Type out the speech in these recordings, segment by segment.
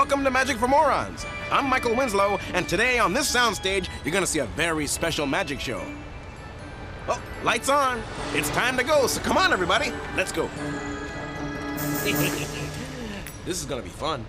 Welcome to Magic for Morons. I'm Michael Winslow, and today on this soundstage, you're gonna see a very special magic show. Oh, lights on. It's time to go, so come on, everybody. Let's go. This is gonna be fun.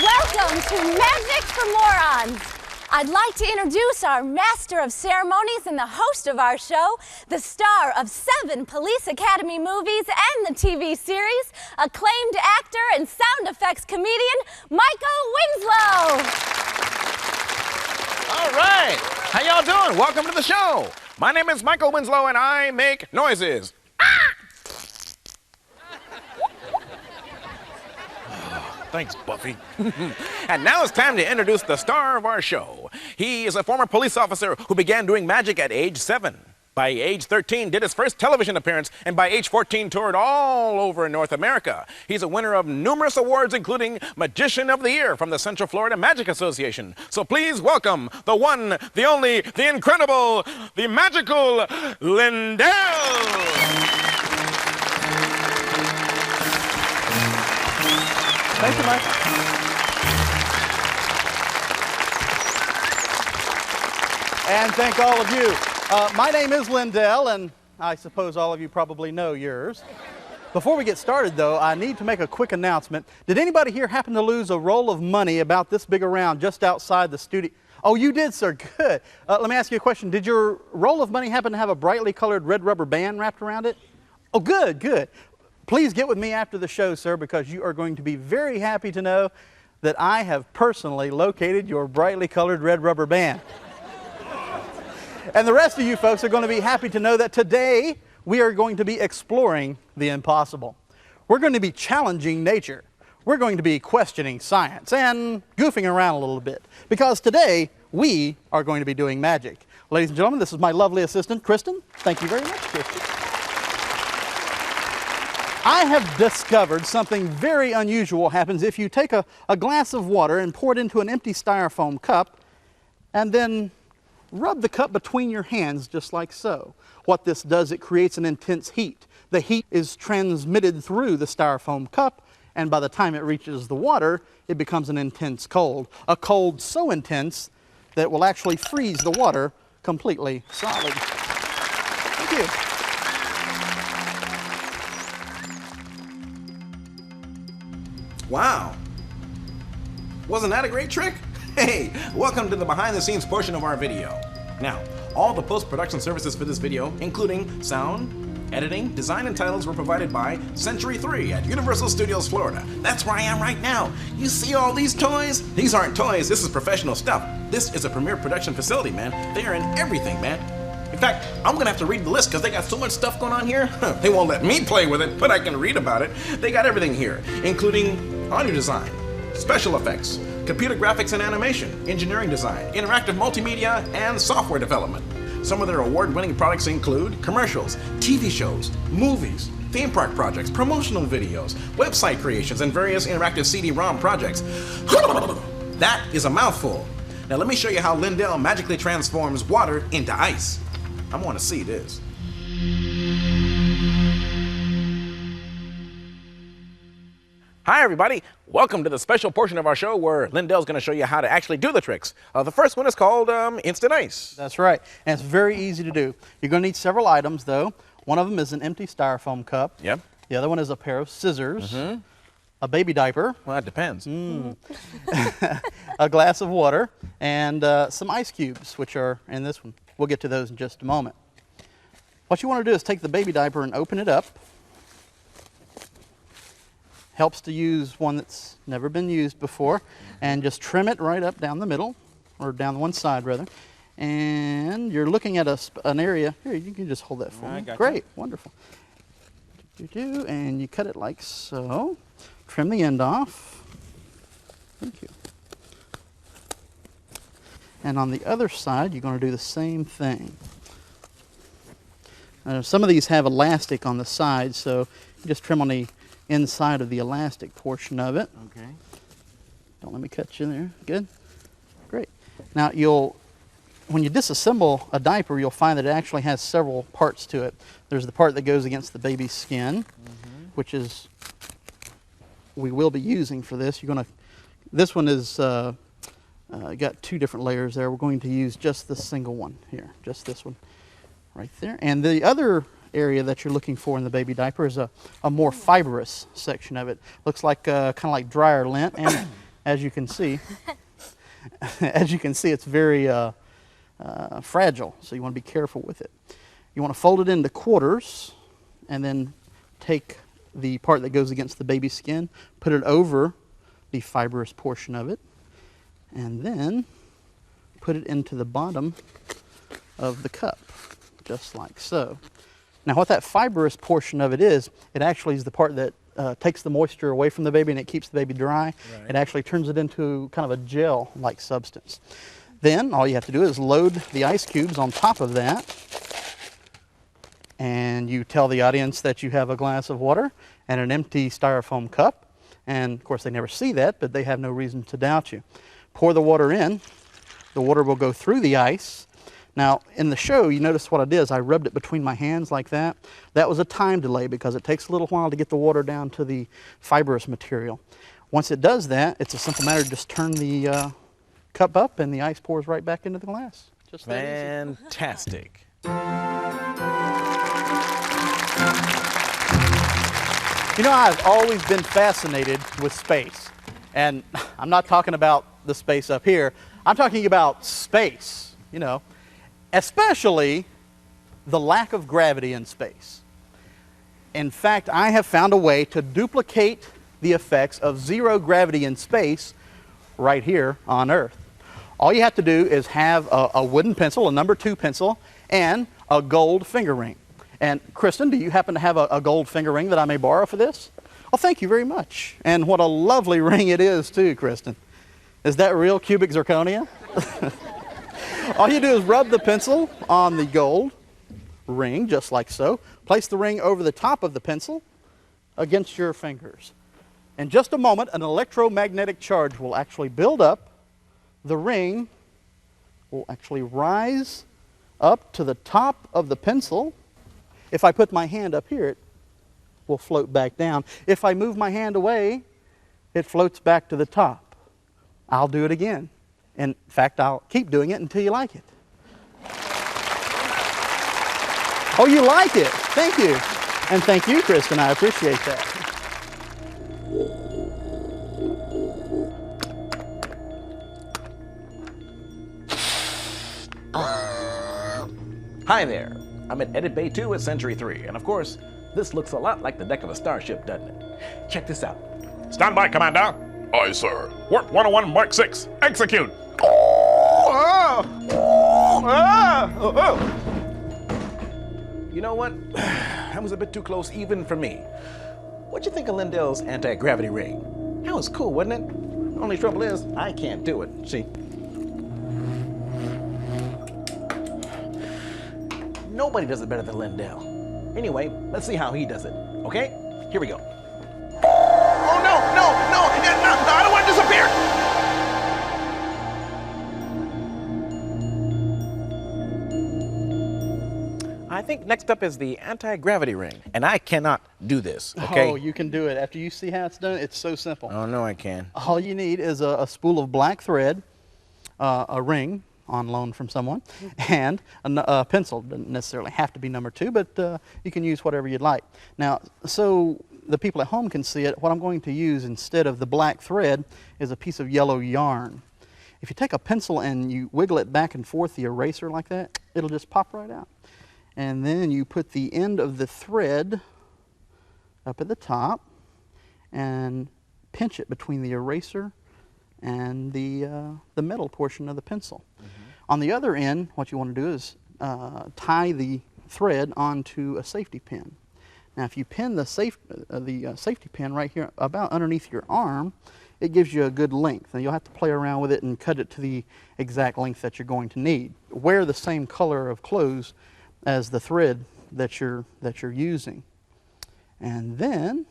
Welcome to Magic for Morons. I'd like to introduce our master of ceremonies and the host of our show, the star of 7 Police Academy movies and the TV series, acclaimed actor and sound effects comedian, Michael Winslow. All right. How y'all doing? Welcome to the show. My name is Michael Winslow, and I make noises. Thanks, Buffy. And now it's time to introduce the star of our show. He is a former police officer who began doing magic at age 7. By age 13, did his first television appearance, and by age 14, toured all over North America. He's a winner of numerous awards, including Magician of the Year from the Central Florida Magic Association. So please welcome the one, the only, the incredible, the magical Lyndel. Thank you, Mike. And thank all of you. My name is Lyndel, and I suppose all of you probably know yours. Before we get started, though, I need to make a quick announcement. Did anybody here happen to lose a roll of money about this big around just outside the studio? Oh, you did, sir. Good. Let me ask you a question. Did your roll of money happen to have a brightly colored red rubber band wrapped around it? Oh, good, good. Please get with me after the show, sir, because you are going to be very happy to know that I have personally located your brightly colored red rubber band. And the rest of you folks are going to be happy to know that today we are going to be exploring the impossible. We're going to be challenging nature. We're going to be questioning science and goofing around a little bit, because today we are going to be doing magic. Ladies and gentlemen, this is my lovely assistant, Kristen. Thank you very much, Kristen. I have discovered something very unusual happens if you take a glass of water and pour it into an empty styrofoam cup and then rub the cup between your hands just like so. What this does, it creates an intense heat. The heat is transmitted through the styrofoam cup, and by the time it reaches the water, it becomes an intense cold. A cold so intense that it will actually freeze the water completely solid. Thank you. Wow. Wasn't that a great trick? Hey, welcome to the behind-the-scenes portion of our video. Now, all the post-production services for this video, including sound, editing, design, and titles, were provided by Century 3 at Universal Studios, Florida. That's where I am right now. You see all these toys? These aren't toys, this is professional stuff. This is a premier production facility, man. They are in everything, man. In fact, I'm gonna have to read the list because they got so much stuff going on here. They won't let me play with it, but I can read about it. They got everything here, including audio design, special effects, computer graphics and animation, engineering design, interactive multimedia, and software development. Some of their award-winning products include commercials, TV shows, movies, theme park projects, promotional videos, website creations, and various interactive CD-ROM projects. That is a mouthful. Now let me show you how Lyndel magically transforms water into ice. I want to see this. Hi everybody, welcome to the special portion of our show where Lyndel's going to show you how to actually do the tricks. The first one is called Instant Ice. That's right, and it's very easy to do. You're going to need several items though. One of them is an empty styrofoam cup. Yep. The other one is a pair of scissors. a baby diaper, Well, that depends. a glass of water, and some ice cubes, which are in this one. We'll get to those in just a moment. What you want to do is take the baby diaper and open it up. Helps to use one that's never been used before, and just trim it right up down the middle, or down one side rather. And you're looking at an area. Here, you can just hold that for me. Gotcha. Great, wonderful. And you cut it like so. Trim the end off. Thank you. And on the other side, you're going to do the same thing. Some of these have elastic on the side, so you just trim on the inside of the elastic portion of it. Okay. Don't let me cut you there. Good. Great. Now when you disassemble a diaper, you'll find that it actually has several parts to it. There's the part that goes against the baby's skin, which is we will be using for this. This one is got two different layers there. We're going to use just the single one here, just this one right there. And the other area that you're looking for in the baby diaper is a more fibrous section of it. Looks like kind of like dryer lint, and as you can see, it's very fragile. So you want to be careful with it. You want to fold it into quarters, and then take the part that goes against the baby's skin, put it over the fibrous portion of it, and then put it into the bottom of the cup, just like so. Now what that fibrous portion of it is, it actually is the part that takes the moisture away from the baby and it keeps the baby dry. Right. It actually turns it into kind of a gel-like substance. Then all you have to do is load the ice cubes on top of that, and you tell the audience that you have a glass of water and an empty styrofoam cup, and of course they never see that, but they have no reason to doubt you. Pour the water in. The water will go through the ice. Now, in the show, you notice what I did is I rubbed it between my hands like that. That was a time delay because it takes a little while to get the water down to the fibrous material. Once it does that, it's a simple matter to just turn the cup up and the ice pours right back into the glass. Just that easy. Fantastic. You know, I've always been fascinated with space. And I'm not talking about the space up here. I'm talking about space, you know, especially the lack of gravity in space. In fact, I have found a way to duplicate the effects of zero gravity in space right here on Earth. All you have to do is have a wooden pencil, a number 2 pencil, and a gold finger ring. And Kristen, do you happen to have a gold finger ring that I may borrow for this? Oh, thank you very much. And what a lovely ring it is too, Kristen. Is that real cubic zirconia? All you do is rub the pencil on the gold ring, just like so. Place the ring over the top of the pencil against your fingers. In just a moment, an electromagnetic charge will actually build up. The ring will actually rise up to the top of the pencil. If I put my hand up here, it will float back down. If I move my hand away, it floats back to the top. I'll do it again. In fact, I'll keep doing it until you like it. Oh, you like it? Thank you. And thank you, Kristen. I appreciate that. Hi there. I'm at Edit Bay 2 at Century 3, and of course, this looks a lot like the deck of a starship, doesn't it? Check this out. Stand by, Commander. Aye, sir. Warp 101 Mark 6. Execute. You know what? That was a bit too close even for me. What'd you think of Lyndell's anti-gravity ring? That was cool, wasn't it? Only trouble is, I can't do it. See? Nobody does it better than Lyndell. Anyway, let's see how he does it, okay? Here we go. Oh, no, I don't want to disappear! I think next up is the anti-gravity ring, and I cannot do this, okay? Oh, you can do it. After you see how it's done, it's so simple. Oh, no, I can. All you need is a spool of black thread, a ring on loan from someone, and a pencil. Doesn't necessarily have to be number 2, but you can use whatever you'd like. Now, so the people at home can see it, what I'm going to use instead of the black thread is a piece of yellow yarn. If you take a pencil and you wiggle it back and forth, the eraser like that, it'll just pop right out. And then you put the end of the thread up at the top and pinch it between the eraser and the metal portion of the pencil. On the other end, what you want to do is tie the thread onto a safety pin. Now, if you pin the safety pin right here about underneath your arm, it gives you a good length. And you'll have to play around with it and cut it to the exact length that you're going to need. Wear the same color of clothes as the thread that you're using. And then,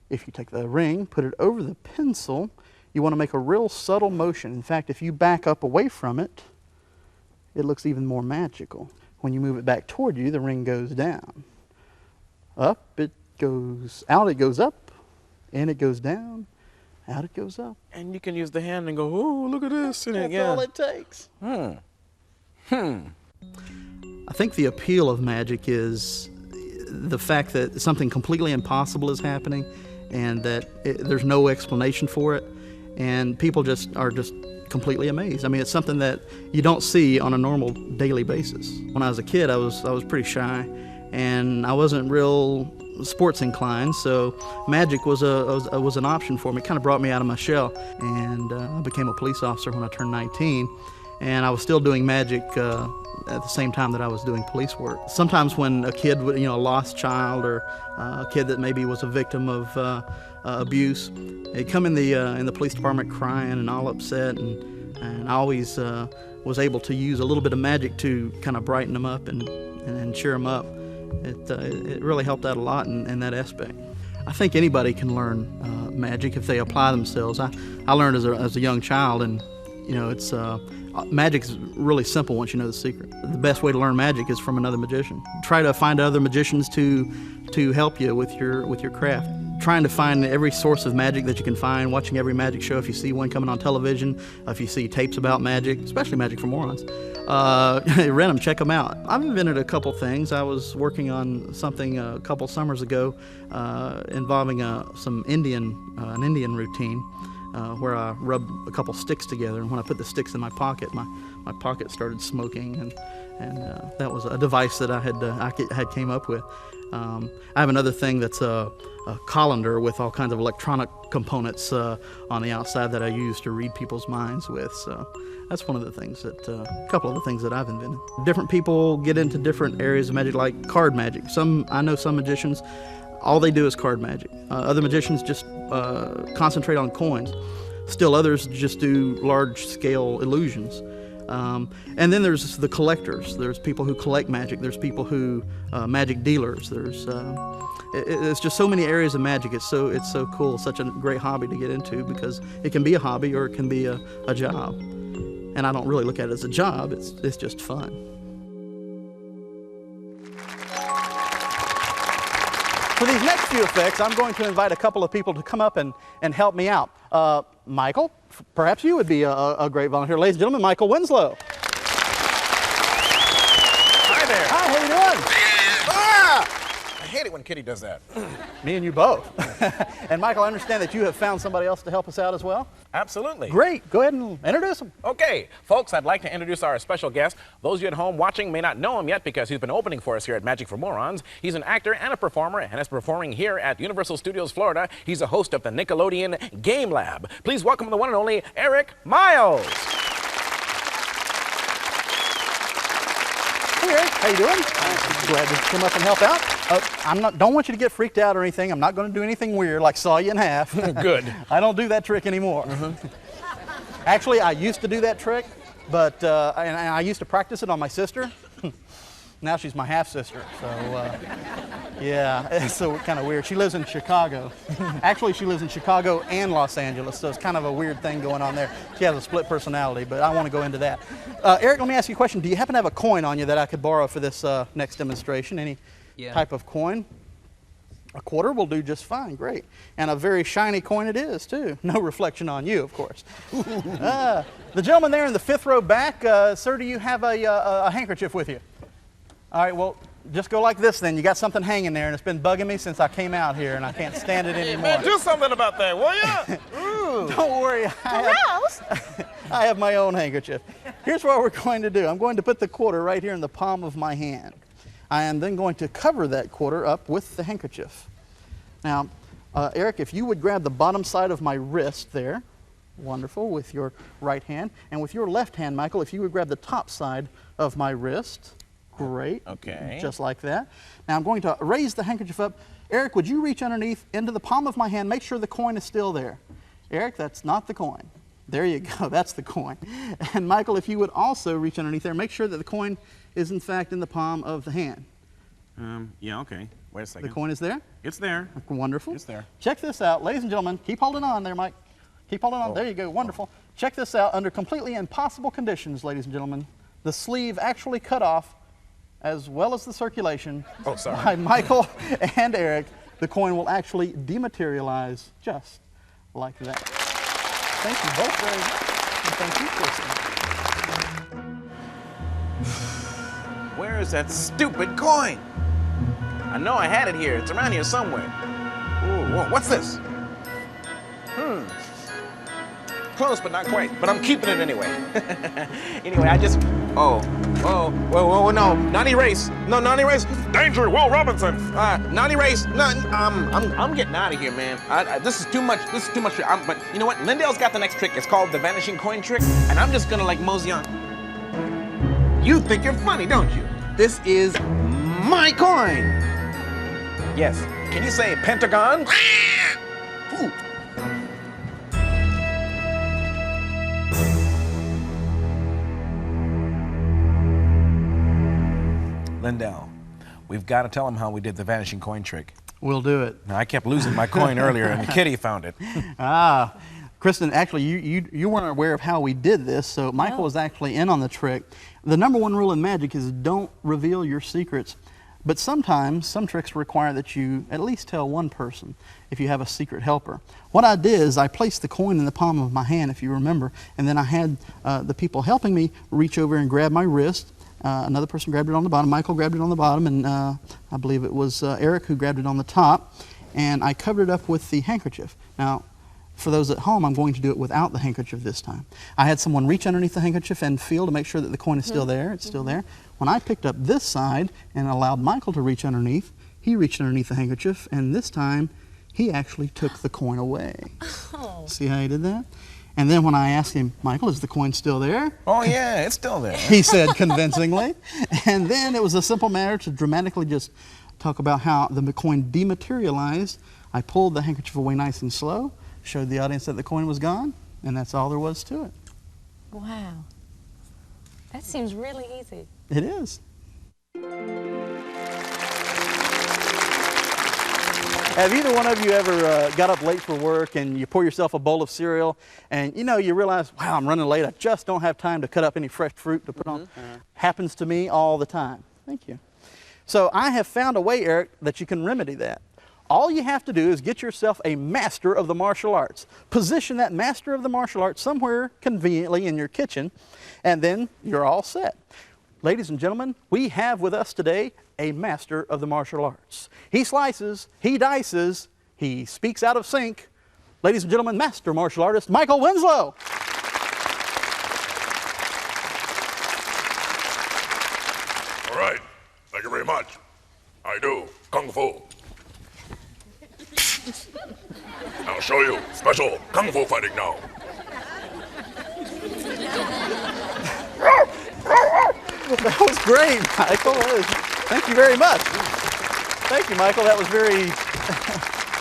if you take the ring, put it over the pencil, you want to make a real subtle motion. In fact, if you back up away from it, it looks even more magical. When you move it back toward you, the ring goes down. Up it goes, out it goes up, in it goes down, out it goes up. And you can use the hand and go, oh, look at this. And That's all it takes. I think the appeal of magic is the fact that something completely impossible is happening and that there's no explanation for it. And people are just completely amazed. I mean, it's something that you don't see on a normal daily basis. When I was a kid, I was pretty shy, and I wasn't real sports inclined, so magic was an option for me. It kind of brought me out of my shell, and I became a police officer when I turned 19, and I was still doing magic at the same time that I was doing police work. Sometimes when a kid, a lost child or a kid that maybe was a victim of abuse, they'd come in the police department crying and all upset, and I always was able to use a little bit of magic to kind of brighten them up and cheer them up. It really helped out a lot in that aspect. I think anybody can learn magic if they apply themselves. I learned as a young child, and it's magic is really simple once you know the secret. The best way to learn magic is from another magician. Try to find other magicians to help you with your craft. Trying to find every source of magic that you can find, watching every magic show if you see one coming on television, if you see tapes about magic, especially Magic for Morons. Rent them, check them out. I've invented a couple things. I was working on something a couple summers ago involving an Indian routine where I rubbed a couple sticks together, and when I put the sticks in my pocket, my pocket started smoking, and that was a device that I had came up with. I have another thing that's a colander with all kinds of electronic components on the outside that I use to read people's minds with. So that's one of the things a couple of the things that I've invented. Different people get into different areas of magic, like card magic. I know some magicians, all they do is card magic. Other magicians just concentrate on coins. Still others just do large-scale illusions. And then there's the collectors. There's people who collect magic. There's people who magic dealers. It's just so many areas of magic. It's so cool. Such a great hobby to get into because it can be a hobby or it can be a job. And I don't really look at it as a job. It's just fun. For these next few effects, I'm going to invite a couple of people to come up and help me out. Michael, perhaps you would be a great volunteer. Ladies and gentlemen, Michael Winslow. Hi there. Hi, how you doing? I hate it when Kitty does that. Me and you both. And Michael, I understand that you have found somebody else to help us out as well? Absolutely. Great. Go ahead and introduce him. Okay, folks, I'd like to introduce our special guest. Those of you at home watching may not know him yet because he's been opening for us here at Magic for Morons. He's an actor and a performer and is performing here at Universal Studios, Florida. He's a host of the Nickelodeon Game Lab. Please welcome the one and only Eric Miles. Hey, Eric. How you doing? Glad to come up and help out. Don't want you to get freaked out or anything. I'm not going to do anything weird like saw you in half. Good. I don't do that trick anymore. Actually, I used to do that trick, but and I used to practice it on my sister. Now she's my half-sister, so yeah, it's so kind of weird. She lives in Chicago. Actually, she lives in Chicago and Los Angeles, so it's kind of a weird thing going on there. She has a split personality, but I want to go into that. Eric, let me ask you a question. Do you happen to have a coin on you that I could borrow for this next demonstration? Any type of coin? A quarter will do just fine, great. And a very shiny coin it is, too. No reflection on you, of course. The gentleman there in the fifth row back, sir, do you have a handkerchief with you? All right, well, just go like this then. You got something hanging there, and it's been bugging me since I came out here, and I can't stand it anymore. Man, do something about that, will you? Don't worry. I have my own handkerchief. Here's what we're going to do. I'm going to put the quarter right here in the palm of my hand. I am then going to cover that quarter up with the handkerchief. Now, Eric, if you would grab the bottom side of my wrist there, wonderful, with your right hand, and with your left hand, Michael, if you would grab the top side of my wrist, great. Okay. Just like that. Now I'm going to raise the handkerchief up. Eric, would you reach underneath into the palm of my hand, make sure the coin is still there. Eric, that's not the coin. There you go, that's the coin. And Michael, if you would also reach underneath there, make sure that the coin is in fact in the palm of the hand. Yeah, okay. Wait a second. The coin is there? It's there. Wonderful. It's there. Check this out, ladies and gentlemen. Keep holding on there, Mike. Keep holding on. There you go. Wonderful. Check this out. Under completely impossible conditions, ladies and gentlemen, the sleeve actually cut off, as well as the circulation, by Michael and Eric. The coin will actually dematerialize just like that. Thank you both very much. And thank you, Kristen. Where is that stupid coin? I know I had it here. It's around here somewhere. Ooh, whoa, what's this? Close, but not quite. But I'm keeping it anyway. Anyway, I just... whoa, no. Not erase. No, not erase. Danger, Will Robinson. Not erase. No, I'm getting out of here, man. This is too much. This is too much. But you know what? Lyndell's got the next trick. It's called the vanishing coin trick. And I'm just gonna like mosey on. You think you're funny, don't you? This is my coin. Yes. Can you say Pentagon? Ooh. Lyndell, we've got to tell him how we did the vanishing coin trick. We'll do it. Now, I kept losing my coin earlier, and Kitty found it. Kristen, actually, you weren't aware of how we did this, so Michael was actually in on the trick. The #1 rule in magic is don't reveal your secrets. But sometimes, some tricks require that you at least tell one person if you have a secret helper. What I did is I placed the coin in the palm of my hand, if you remember, and then I had the people helping me reach over and grab my wrist. Another person grabbed it on the bottom. Michael grabbed it on the bottom, and I believe it was Eric who grabbed it on the top. And I covered it up with the handkerchief. Now, for those at home, I'm going to do it without the handkerchief this time. I had someone reach underneath the handkerchief and feel to make sure that the coin is still there. It's still there. When I picked up this side and allowed Michael to reach underneath, he reached underneath the handkerchief, and this time he actually took the coin away. Oh. See how he did that? And then when I asked him, Michael, is the coin still there? Oh, yeah, it's still there. He said convincingly. And then it was a simple matter to dramatically just talk about how the coin dematerialized. I pulled the handkerchief away nice and slow, showed the audience that the coin was gone, and that's all there was to it. Wow. That seems really easy. It is. Have either one of you ever got up late for work and you pour yourself a bowl of cereal and you realize, wow, I'm running late. I just don't have time to cut up any fresh fruit to put on. Happens to me all the time. Thank you. So I have found a way, Eric, that you can remedy that. All you have to do is get yourself a master of the martial arts. Position that master of the martial arts somewhere conveniently in your kitchen, and then you're all set. Ladies and gentlemen, we have with us today a master of the martial arts. He slices, he dices, he speaks out of sync. Ladies and gentlemen, master martial artist Michael Winslow. All right. Thank you very much. I do Kung Fu. I'll show you special Kung Fu fighting now. That was great, Michael. Thank you very much. Thank you, Michael. That was very...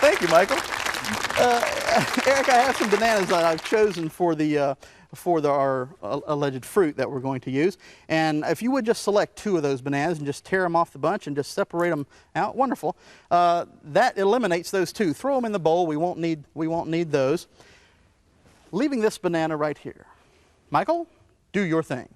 Thank you, Michael. Eric, I have some bananas that I've chosen for our alleged fruit that we're going to use. And if you would just select 2 of those bananas and just tear them off the bunch and just separate them out, wonderful. That eliminates those 2. Throw them in the bowl. We won't need those. Leaving this banana right here. Michael, do your thing.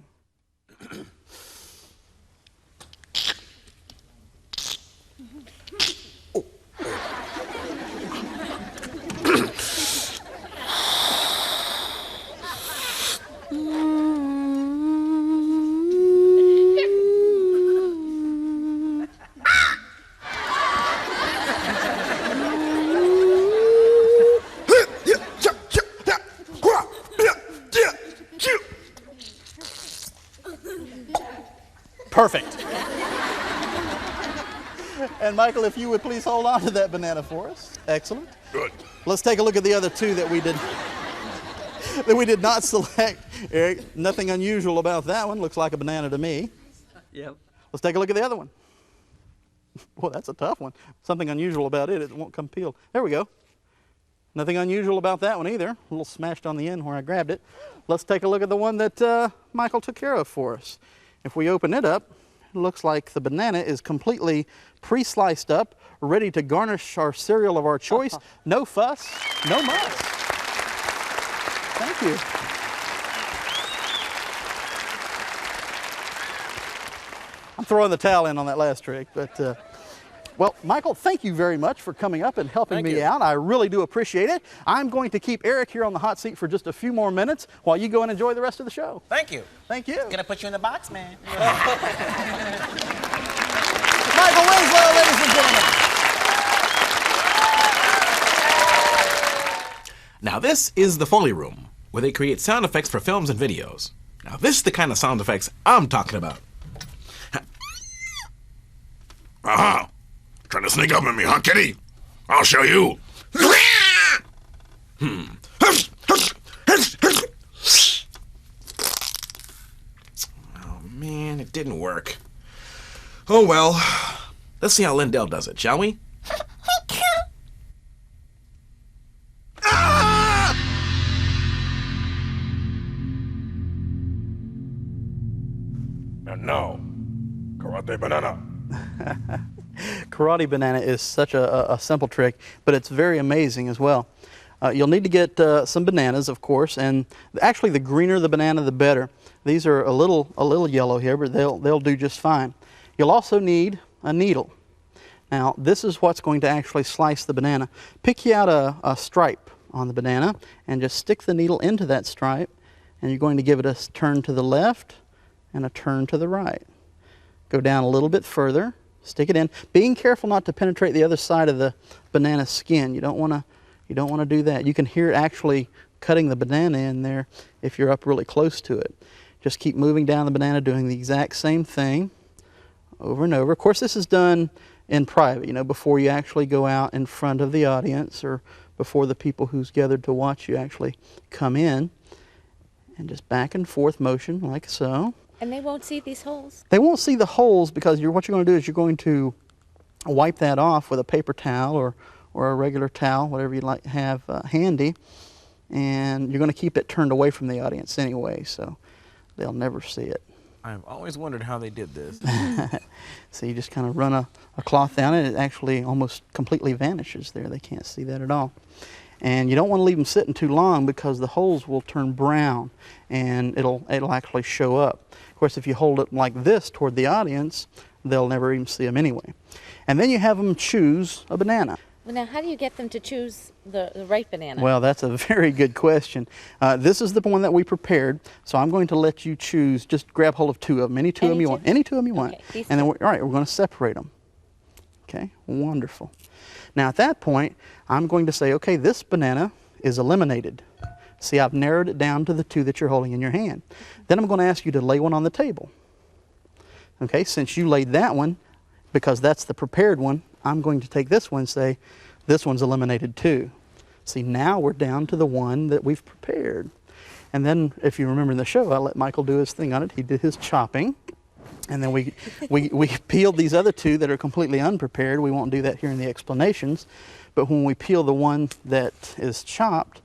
Perfect. And Michael, if you would please hold on to that banana for us. Excellent. Good. Let's take a look at the other two that we did not select. Eric, nothing unusual about that one. Looks like a banana to me. Yep. Let's take a look at the other one. Boy, that's a tough one. Something unusual about it. It won't come peeled. There we go. Nothing unusual about that one either. A little smashed on the end where I grabbed it. Let's take a look at the one that Michael took care of for us. If we open it up, it looks like the banana is completely pre-sliced up, ready to garnish our cereal of our choice. No fuss, no muss. Thank you. I'm throwing the towel in on that last trick, but well, Michael, thank you very much for coming up and helping me out. I really do appreciate it. I'm going to keep Eric here on the hot seat for just a few more minutes while you go and enjoy the rest of the show. Thank you. Thank you. Gonna put you in the box, man. Michael Winslow, ladies and gentlemen. Now this is the Foley Room, where they create sound effects for films and videos. Now this is the kind of sound effects I'm talking about. Aha! Trying to sneak up on me, huh, kitty? I'll show you. Oh man, it didn't work. Oh well. Let's see how Lyndel does it, shall we? And now, karate banana. Karate banana is such a simple trick, but it's very amazing as well. You'll need to get some bananas, of course, and actually the greener the banana, the better. These are a little yellow here, but they'll do just fine. You'll also need a needle. Now, this is what's going to actually slice the banana. Pick you out a stripe on the banana and just stick the needle into that stripe, and you're going to give it a turn to the left and a turn to the right. Go down a little bit further. Stick it in, being careful not to penetrate the other side of the banana skin. You don't want to do that. You can hear it actually cutting the banana in there if you're up really close to it. Just keep moving down the banana, doing the exact same thing over and over. Of course, this is done in private, before you actually go out in front of the audience or before the people who's gathered to watch you actually come in. And just back and forth motion like so. And they won't see these holes? They won't see the holes because what you're going to do is you're going to wipe that off with a paper towel or a regular towel, whatever you like have handy, and you're going to keep it turned away from the audience anyway, so they'll never see it. I've always wondered how they did this. So you just kind of run a cloth down it. It actually almost completely vanishes there. They can't see that at all. And you don't want to leave them sitting too long because the holes will turn brown and it'll actually show up. Of course, if you hold it like this toward the audience, they'll never even see them anyway. And then you have them choose a banana. Well, now, how do you get them to choose the right banana? Well, that's a very good question. This is the one that we prepared, so I'm going to let you choose. Just grab hold of two of them, any two of them you want. Any two of them you want. Okay, and then, all right, we're going to separate them. Okay, wonderful. Now, at that point, I'm going to say, okay, this banana is eliminated. See, I've narrowed it down to the two that you're holding in your hand. Then I'm going to ask you to lay one on the table. Okay, since you laid that one, because that's the prepared one, I'm going to take this one and say, this one's eliminated too. See, now we're down to the one that we've prepared. And then, if you remember in the show, I let Michael do his thing on it. He did his chopping. And then we peeled these other two that are completely unprepared. We won't do that here in the explanations. But when we peel the one that is chopped,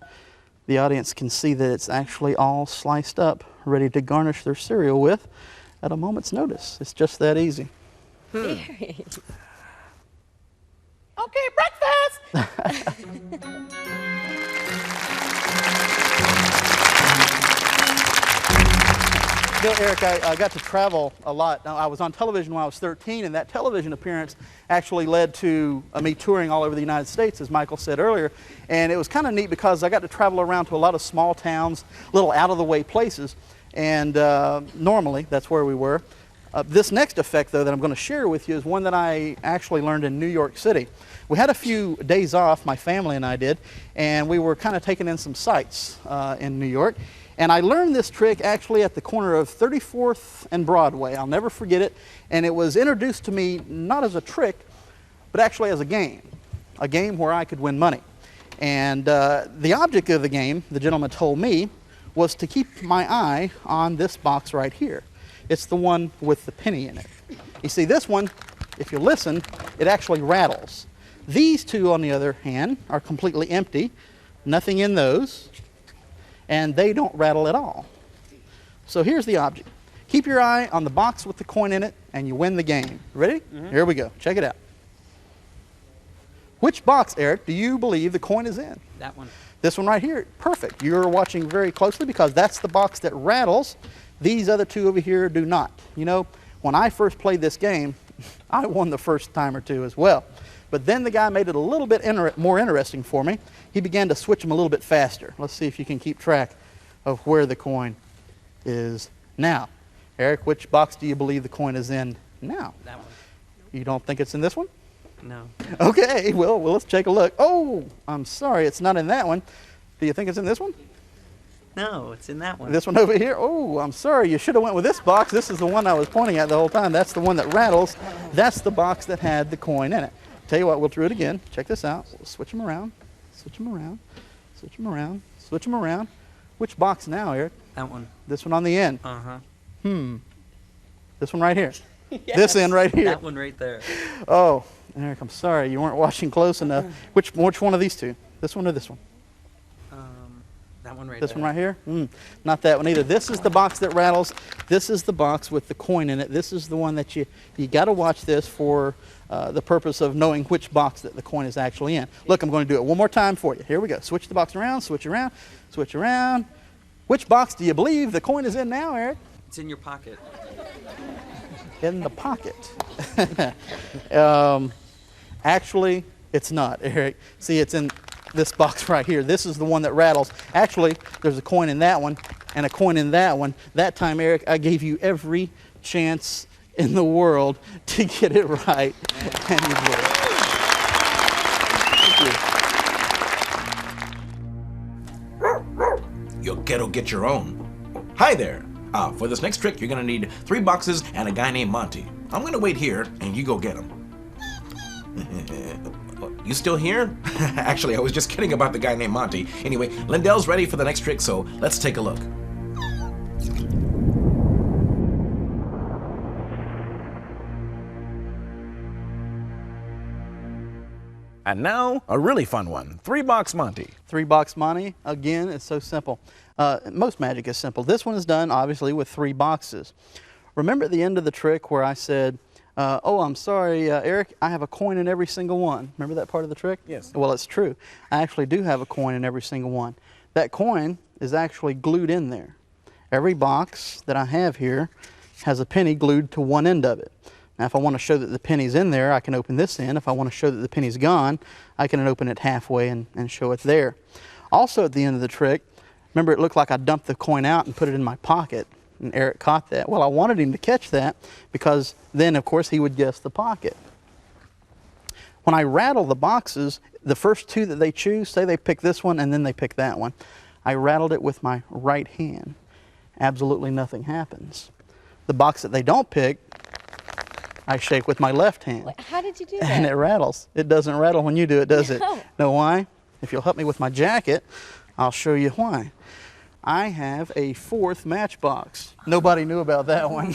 the audience can see that it's actually all sliced up, ready to garnish their cereal with at a moment's notice. It's just that easy. Very. Okay, breakfast! Bill, Eric, I got to travel a lot. Now, I was on television when I was 13, and that television appearance actually led to me touring all over the United States, as Michael said earlier. And it was kind of neat because I got to travel around to a lot of small towns, little out-of-the-way places. And normally, that's where we were. This next effect, though, that I'm going to share with you is one that I actually learned in New York City. We had a few days off, my family and I did, and we were kind of taking in some sights in New York. And I learned this trick actually at the corner of 34th and Broadway. I'll never forget it. And it was introduced to me not as a trick, but actually as a game where I could win money. And the object of the game, the gentleman told me, was to keep my eye on this box right here. It's the one with the penny in it. You see, this one, if you listen, it actually rattles. These two, on the other hand, are completely empty, nothing in those, and they don't rattle at all. So here's the object. Keep your eye on the box with the coin in it, and you win the game. Ready? Mm-hmm. Here we go. Check it out. Which box, Eric, do you believe the coin is in? That one. This one right here. Perfect. You're watching very closely because that's the box that rattles. These other two over here do not. You know, when I first played this game, I won the first time or two as well. But then the guy made it a little bit more interesting for me. He began to switch them a little bit faster. Let's see if you can keep track of where the coin is now. Eric, which box do you believe the coin is in now? That one. You don't think it's in this one? No. Okay, well, let's take a look. Oh, I'm sorry, it's not in that one. Do you think it's in this one? No, it's in that one. This one over here? Oh, I'm sorry, you should have went with this box. This is the one I was pointing at the whole time. That's the one that rattles. That's the box that had the coin in it. Tell you what, we'll do it again. Check this out. We'll switch them around, switch them around, switch them around, switch them around. Which box now, Eric? That one. This one on the end. Uh-huh. This one right here. Yes, this end right here. That one right there. Oh, Eric, I'm sorry. You weren't watching close enough. Which one of these two? This one or this one? That one right This there. one right here? Not that one either. This is the box that rattles. This is the box with the coin in it. This is the one that you got to watch this for the purpose of knowing which box that the coin is actually in. Look, I'm going to do it one more time for you. Here we go. Switch the box around, switch around, switch around. Which box do you believe the coin is in now, Eric? It's in your pocket. In the pocket. Actually, it's not, Eric. See, it's in this box right here. This is the one that rattles. Actually, there's a coin in that one and a coin in that one. That time, Eric, I gave you every chance in the world to get it right, and you did. Thank you. You'll get your own. Hi there. For this next trick, you're gonna need 3 boxes and a guy named Monty. I'm gonna wait here, and you go get him. You still here? Actually, I was just kidding about the guy named Monty. Anyway, Lyndel's ready for the next trick, so let's take a look. And now, a really fun one. 3-box Monty. 3-box Monty, again, it's so simple. Most magic is simple. This one is done, obviously, with 3 boxes. Remember at the end of the trick where I said, oh, I'm sorry, Eric, I have a coin in every single one. Remember that part of the trick? Yes. Well, it's true. I actually do have a coin in every single one. That coin is actually glued in there. Every box that I have here has a penny glued to one end of it. Now, if I want to show that the penny's in there, I can open this end. If I want to show that the penny's gone, I can open it halfway and show it there. Also, at the end of the trick, remember it looked like I dumped the coin out and put it in my pocket, and Eric caught that. Well, I wanted him to catch that because then, of course, he would guess the pocket. When I rattle the boxes, the first 2 that they choose, say they pick this one and then they pick that one, I rattled it with my right hand. Absolutely nothing happens. The box that they don't pick, I shake with my left hand. Wait, how did you do that? And it rattles. It doesn't rattle when you do it, does it? No. Know why? If you'll help me with my jacket, I'll show you why. I have a 4th matchbox. Nobody knew about that one.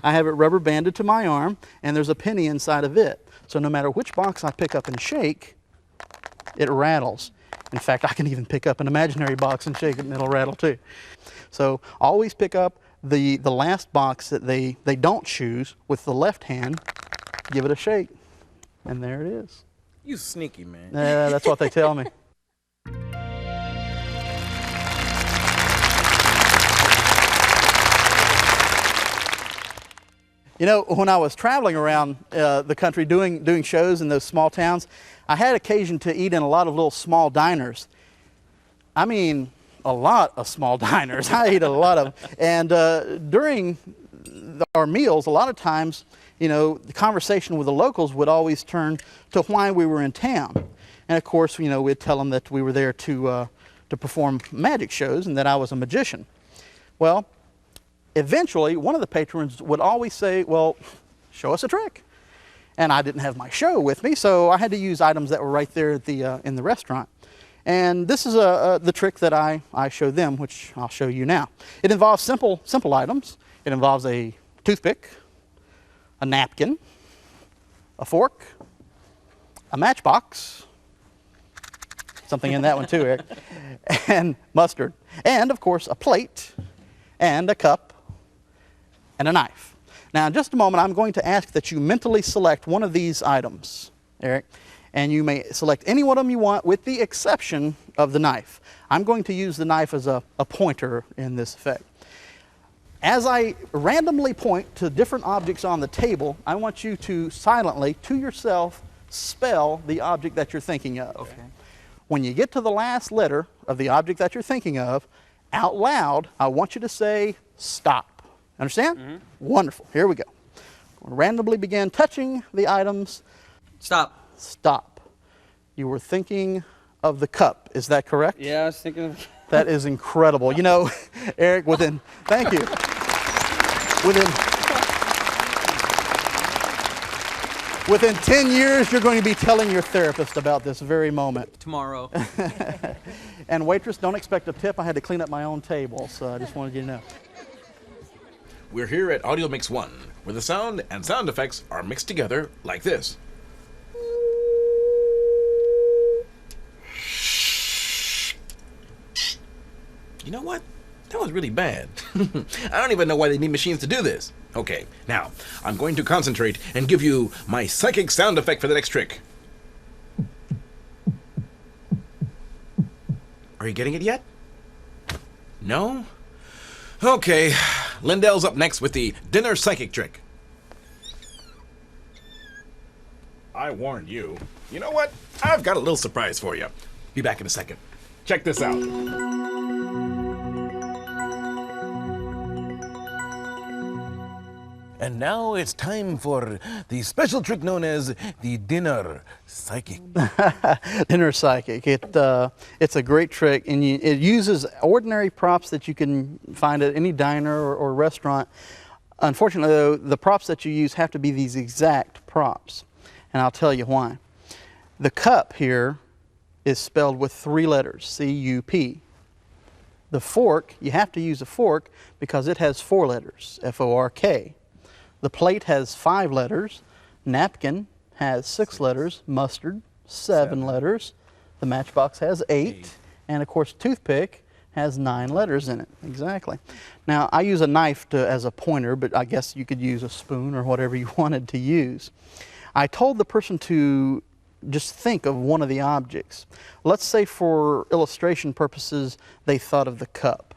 I have it rubber banded to my arm, and there's a penny inside of it. So no matter which box I pick up and shake, it rattles. In fact, I can even pick up an imaginary box and shake it, and it'll rattle too. So always pick up the last box that they don't choose with the left hand, give it a shake, and there it is. You sneaky man. Yeah, that's what they tell me. You know, when I was traveling around the country doing shows in those small towns, I had occasion to eat in a lot of little small diners. I mean, a lot of small diners. I ate a lot of them. And during our meals, a lot of times, you know, the conversation with the locals would always turn to why we were in town. And of course, you know, we'd tell them that we were there to to perform magic shows and that I was a magician. Well, eventually, one of the patrons would always say, well, show us a trick. And I didn't have my show with me, so I had to use items that were right there at in the restaurant. And this is the trick that I showed them, which I'll show you now. It involves simple items. It involves a toothpick, a napkin, a fork, a matchbox, something in that one too, Eric, and mustard, and of course a plate, and a cup, and a knife. Now in just a moment I'm going to ask that you mentally select one of these items, Eric, and you may select any one of them you want with the exception of the knife. I'm going to use the knife as a pointer in this effect. As I randomly point to different objects on the table, I want you to silently, to yourself, spell the object that you're thinking of. Okay. When you get to the last letter of the object that you're thinking of, out loud, I want you to say, stop. Understand? Mm-hmm. Wonderful. Here we go. We'll randomly begin touching the items. Stop. Stop. You were thinking of the cup. Is that correct? Yeah, I was thinking of... That is incredible. You know, Eric, thank you. Within 10 years, you're going to be telling your therapist about this very moment. Tomorrow. And waitress, don't expect a tip. I had to clean up my own table, so I just wanted you to know. We're here at Audio Mix 1, where the sound and sound effects are mixed together like this. You know what? That was really bad. I don't even know why they need machines to do this. Okay, now, I'm going to concentrate and give you my psychic sound effect for the next trick. Are you getting it yet? No? Okay, Lyndel's up next with the dinner psychic trick. I warned you. You know what? I've got a little surprise for you. Be back in a second. Check this out. And now it's time for the special trick known as the dinner psychic. Dinner psychic. It's a great trick, and it uses ordinary props that you can find at any diner or restaurant. Unfortunately, though, the props that you use have to be these exact props, and I'll tell you why. The cup here is spelled with 3 letters, C-U-P. The fork, you have to use a fork because it has 4 letters, F-O-R-K. The plate has 5 letters, napkin has 6 letters, mustard 7 letters, the matchbox has 8, and of course toothpick has 9 letters in it. Exactly. Now I use a knife as a pointer, but I guess you could use a spoon or whatever you wanted to use. I told the person to just think of one of the objects. Let's say for illustration purposes they thought of the cup.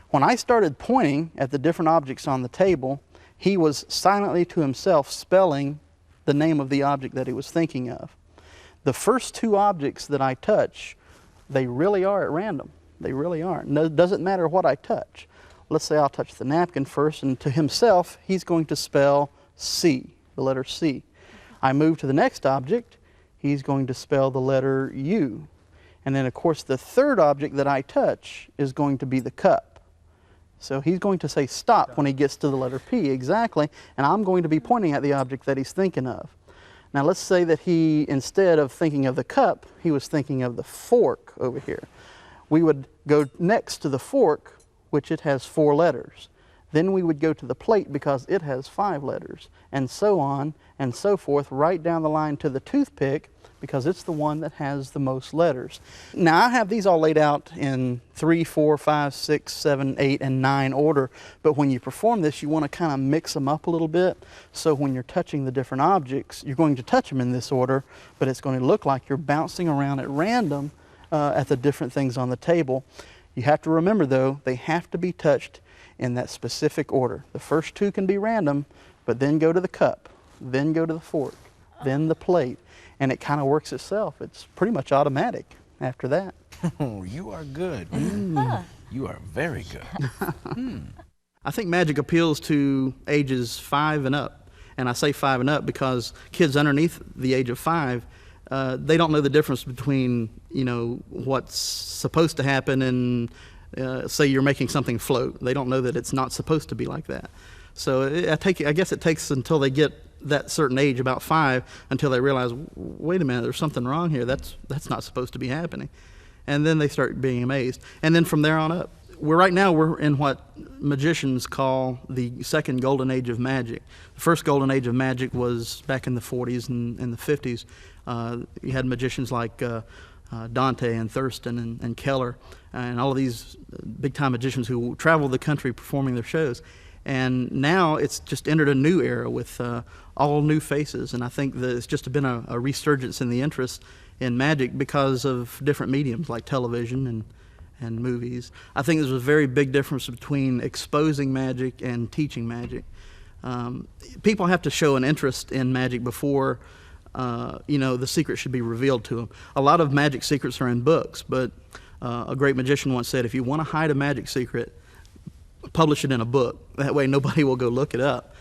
When I started pointing at the different objects on the table, he was silently to himself spelling the name of the object that he was thinking of. The first 2 objects that I touch, they really are at random. They really are. No, it doesn't matter what I touch. Let's say I'll touch the napkin first, and to himself, he's going to spell C, the letter C. I move to the next object, he's going to spell the letter U. And then, of course, the third object that I touch is going to be the cup. So he's going to say stop when he gets to the letter P, exactly, and I'm going to be pointing at the object that he's thinking of. Now let's say that he, instead of thinking of the cup, he was thinking of the fork over here. We would go next to the fork, which it has 4 letters. Then we would go to the plate because it has 5 letters, and so on and so forth, right down the line to the toothpick, because it's the one that has the most letters. Now I have these all laid out in 3, 4, 5, 6, 7, 8, and 9 order, but when you perform this, you want to kind of mix them up a little bit, so when you're touching the different objects, you're going to touch them in this order, but it's going to look like you're bouncing around at random at the different things on the table. You have to remember though, they have to be touched in that specific order. The first 2 can be random, but then go to the cup, then go to the fork, then the plate, and it kind of works itself. It's pretty much automatic after that. Oh, you are good. You are very good. I think magic appeals to ages 5 and up. And I say 5 and up because kids underneath the age of 5, they don't know the difference between, you know, what's supposed to happen and say you're making something float. They don't know that it's not supposed to be like that. So I guess it takes until they get that certain age, about 5, until they realize, wait a minute, there's something wrong here. That's not supposed to be happening. And then they start being amazed. And then from there on up, right now we're in what magicians call the second golden age of magic. The first golden age of magic was back in the 40s and the 50s. You had magicians like Dante and Thurston and Keller and all of these big-time magicians who traveled the country performing their shows. And now it's just entered a new era with all new faces, and I think that it's just been a resurgence in the interest in magic because of different mediums like television and movies. I think there's a very big difference between exposing magic and teaching magic. People have to show an interest in magic before you know, the secret should be revealed to them. A lot of magic secrets are in books, but a great magician once said, if you want to hide a magic secret, publish it in a book. That way nobody will go look it up.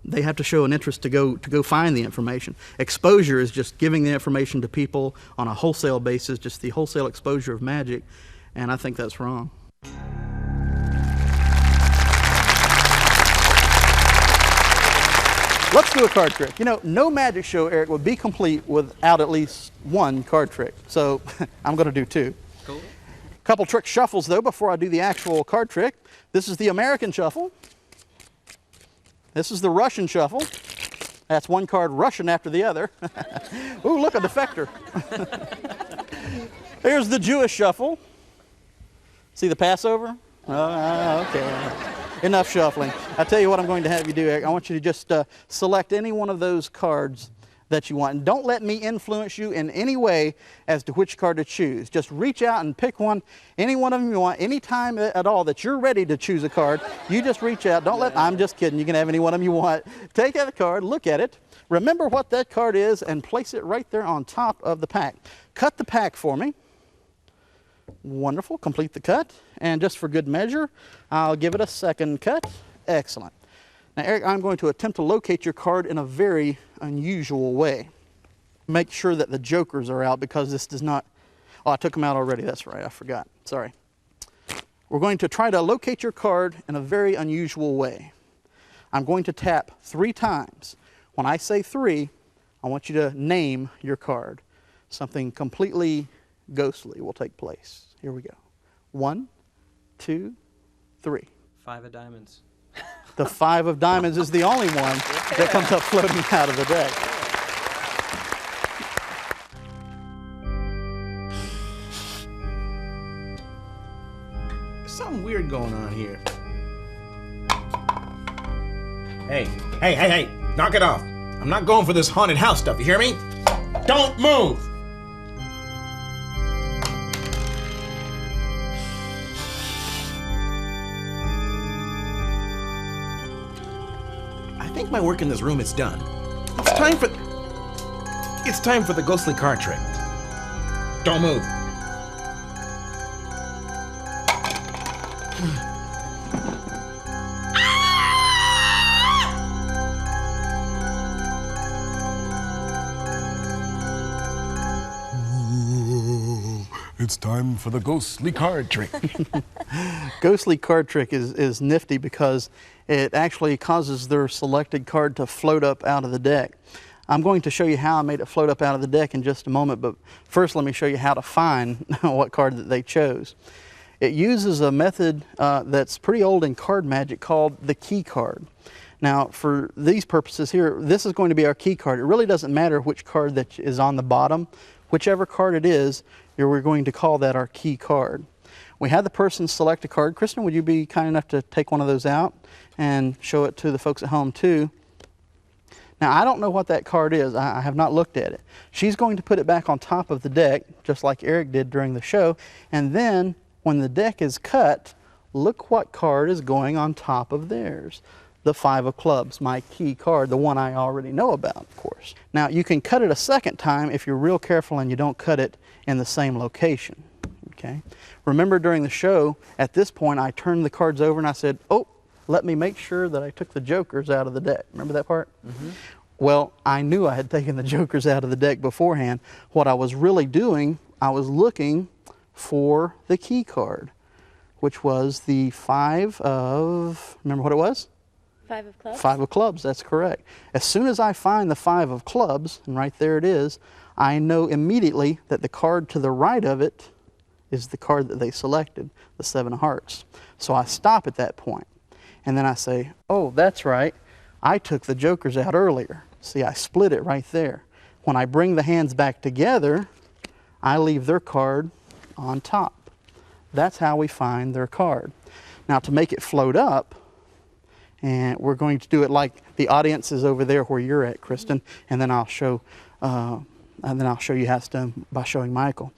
They have to show an interest to go find the information. Exposure is just giving the information to people on a wholesale basis, just the wholesale exposure of magic, and I think that's wrong. Let's do a card trick. You know, no magic show, Eric, would be complete without at least one card trick. So I'm going to do 2. Cool. Couple trick shuffles though before I do the actual card trick. This is the American shuffle. This is the Russian shuffle. That's one card Russian after the other. Ooh, look, a defector. Here's the Jewish shuffle. See the Passover? Okay. Enough shuffling. I tell you what I'm going to have you do, Eric. I want you to just select any one of those cards that you want. And don't let me influence you in any way as to which card to choose. Just reach out and pick one, any one of them you want, any time at all that you're ready to choose a card. You just reach out. Don't let, I'm just kidding. You can have any one of them you want. Take out the card, look at it, remember what that card is, and place it right there on top of the pack. Cut the pack for me. Wonderful. Complete the cut. And just for good measure, I'll give it a second cut. Excellent. Now, Eric, I'm going to attempt to locate your card in a very unusual way. Make sure that the jokers are out because this does not... Oh, I took them out already. That's right. I forgot. Sorry. We're going to try to locate your card in a very unusual way. I'm going to tap 3 times. When I say 3, I want you to name your card. Something completely ghostly will take place. Here we go. 1, 2, 3. 5 of diamonds. The 5 of diamonds is the only one that comes up floating out of the deck. There's something weird going on here. Hey, knock it off. I'm not going for this haunted house stuff, you hear me? Don't move! I think my work in this room is done. It's time for the ghostly card trick. Don't move. It's time for the ghostly card trick. Ghostly card trick is nifty because it actually causes their selected card to float up out of the deck. I'm going to show you how I made it float up out of the deck in just a moment, but first let me show you how to find what card that they chose. It uses a method that's pretty old in card magic called the key card. Now, for these purposes here, this is going to be our key card. It really doesn't matter which card that is on the bottom. Whichever card it is, we're going to call that our key card. We had the person select a card. Kristen, would you be kind enough to take one of those out and show it to the folks at home too? Now, I don't know what that card is. I have not looked at it. She's going to put it back on top of the deck, just like Eric did during the show. And then, when the deck is cut, look what card is going on top of theirs. The 5 of clubs, my key card, the one I already know about, of course. Now, you can cut it a second time if you're real careful and you don't cut it in the same location. Okay? Remember during the show, at this point, I turned the cards over and I said, oh, let me make sure that I took the jokers out of the deck. Remember that part? Mm-hmm. Well, I knew I had taken the jokers out of the deck beforehand. What I was really doing, I was looking for the key card, which was the 5 of, remember what it was? 5 of clubs? 5 of clubs, that's correct. As soon as I find the 5 of clubs, and right there it is, I know immediately that the card to the right of it is the card that they selected, the 7 of hearts. So I stop at that point, and then I say, oh, that's right, I took the jokers out earlier. See, I split it right there. When I bring the hands back together, I leave their card on top. That's how we find their card. Now, to make it float up, and we're going to do it like the audience is over there where you're at, Kristen, and then I'll show you how it's done by showing Michael.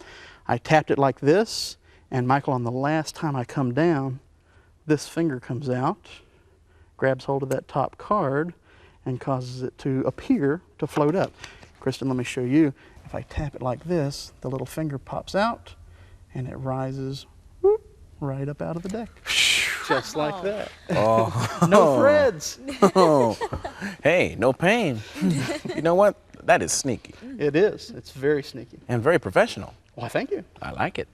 I tapped it like this, and Michael, on the last time I come down, this finger comes out, grabs hold of that top card, and causes it to appear to float up. Kristen, let me show you. If I tap it like this, the little finger pops out, and it rises whoop, right up out of the deck. Just like that. Oh. No threads. Oh. Hey, no pain. You know what? That is sneaky. It is. It's very sneaky. And very professional. Why, thank you. I like it.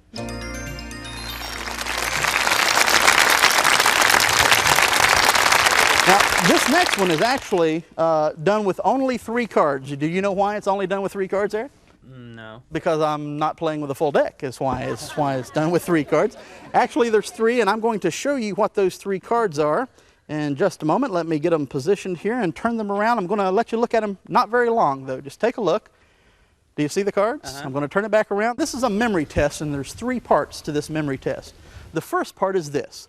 Now, this next one is actually done with only 3 cards. Do you know why it's only done with 3 cards, Eric? No. Because I'm not playing with a full deck is why it's done with 3 cards. Actually, there's 3, and I'm going to show you what those 3 cards are in just a moment. Let me get them positioned here and turn them around. I'm going to let you look at them not very long, though. Just take a look. Do you see the cards? I'm going to turn it back around. This is a memory test, and there's 3 parts to this memory test. The first part is this.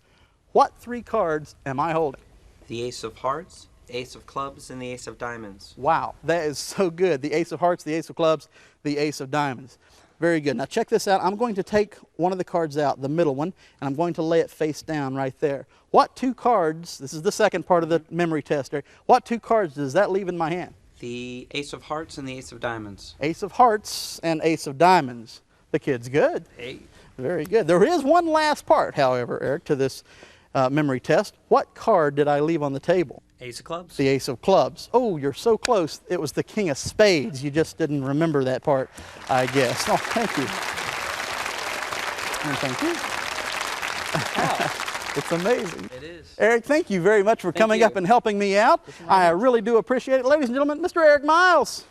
What 3 cards am I holding? The ace of hearts, ace of clubs, and the ace of diamonds. Wow, that is so good. The ace of hearts, the ace of clubs, the ace of diamonds. Very good. Now check this out. I'm going to take one of the cards out, the middle one, and I'm going to lay it face down right there. What 2 cards, this is the second part of the memory test, Eric. What 2 cards does that leave in my hand? The ace of hearts and the ace of diamonds. Ace of hearts and ace of diamonds. The kid's good. Hey. Very good. There is one last part, however, Eric, to this memory test. What card did I leave on the table? Ace of clubs. The ace of clubs. Oh, you're so close. It was the king of spades. You just didn't remember that part, I guess. Oh, thank you. And thank you. It's amazing. It is. Eric, thank you very much for coming up and helping me out. I really do appreciate it. Ladies and gentlemen, Mr. Eric Miles.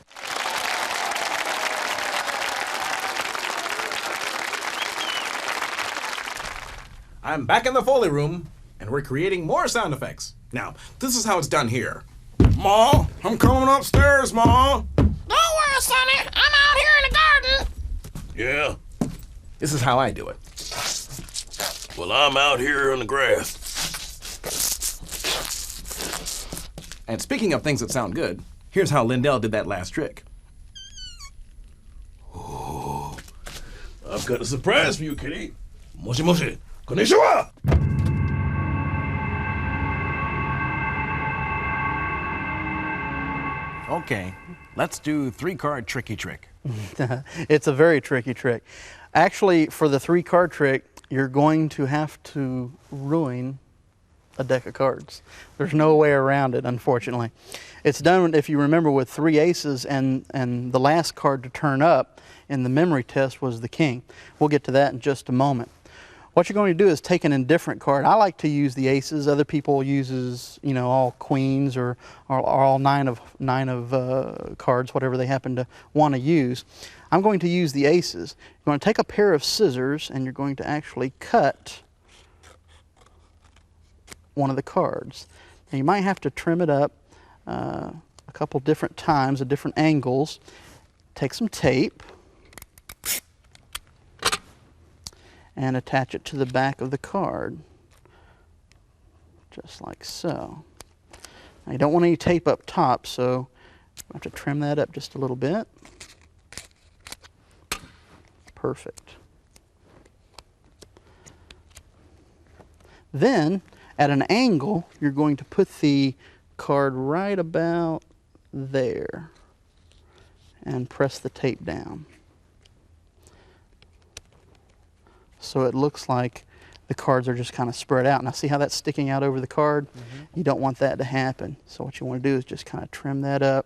I'm back in the Foley room, and we're creating more sound effects. Now, this is how it's done here. Ma, I'm coming upstairs, Ma. Don't worry, Sonny. I'm out here in the garden. Yeah, This is how I do it. well, I'm out here in the grass. And speaking of things that sound good, here's how Lyndel did that last trick. I've got a surprise for you, kitty. Moshi moshi. Konnichiwa! Okay, let's do 3-card tricky trick. It's a very tricky trick. Actually, for the 3-card trick, you're going to have to ruin a deck of cards. There's no way around it, unfortunately. It's done, if you remember, with 3 aces, and the last card to turn up in the memory test was the king. We'll get to that in just a moment. What you're going to do is take an indifferent card. I like to use the aces. Other people uses, you know, all queens or all nine of cards, whatever they happen to want to use. I'm going to use the aces. You're going to take a pair of scissors and you're going to actually cut one of the cards. Now you might have to trim it up a couple different times at different angles. Take some tape and attach it to the back of the card, just like so. Now you don't want any tape up top, so I have to trim that up just a little bit. Perfect. Then, at an angle, you're going to put the card right about there and press the tape down. So it looks like the cards are just kind of spread out. Now see how that's sticking out over the card? You don't want that to happen. So what you want to do is just kind of trim that up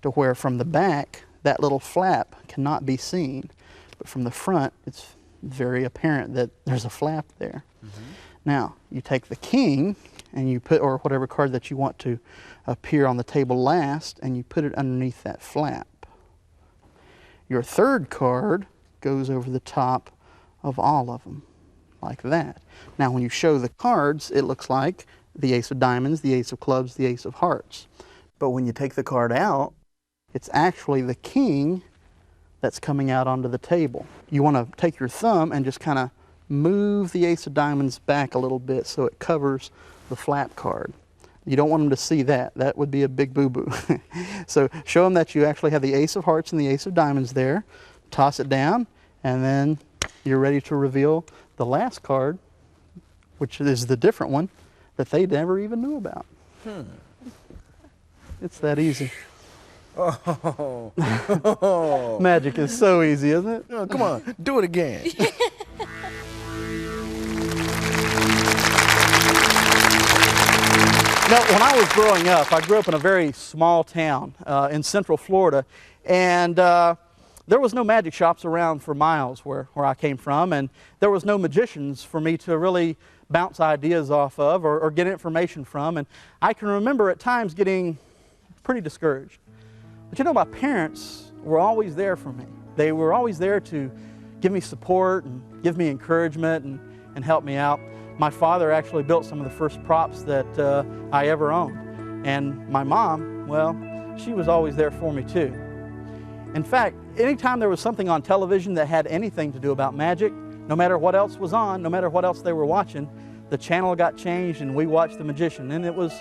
to where from the back, that little flap cannot be seen. But from the front, it's very apparent that there's a flap there. Now, you take the king and you put, or whatever card that you want to appear on the table last, and you put it underneath that flap. Your third card goes over the top of all of them, like that. Now, when you show the cards, it looks like the ace of diamonds, the ace of clubs, the ace of hearts. But when you take the card out, it's actually the king that's coming out onto the table. You want to take your thumb and just kind of move the ace of diamonds back a little bit so it covers the flap card. You don't want them to see that. That would be a big boo-boo. So show them that you actually have the ace of hearts and the ace of diamonds there. Toss it down, and then you're ready to reveal the last card, which is the different one that they never even knew about. It's that easy. Oh. Magic is so easy, isn't it? Oh, come on, do it again. Now, when I was growing up, I grew up in a very small town in Central Florida, and there was no magic shops around for miles where I came from, and there was no magicians for me to really bounce ideas off of or get information from, and I can remember at times getting pretty discouraged. But you know, my parents were always there for me. They were always there to give me support and give me encouragement and help me out. My father actually built some of the first props that I ever owned. And my mom, well, she was always there for me too. In fact, anytime there was something on television that had anything to do about magic, no matter what else was on, no matter what else they were watching, the channel got changed and we watched The Magician. And it was,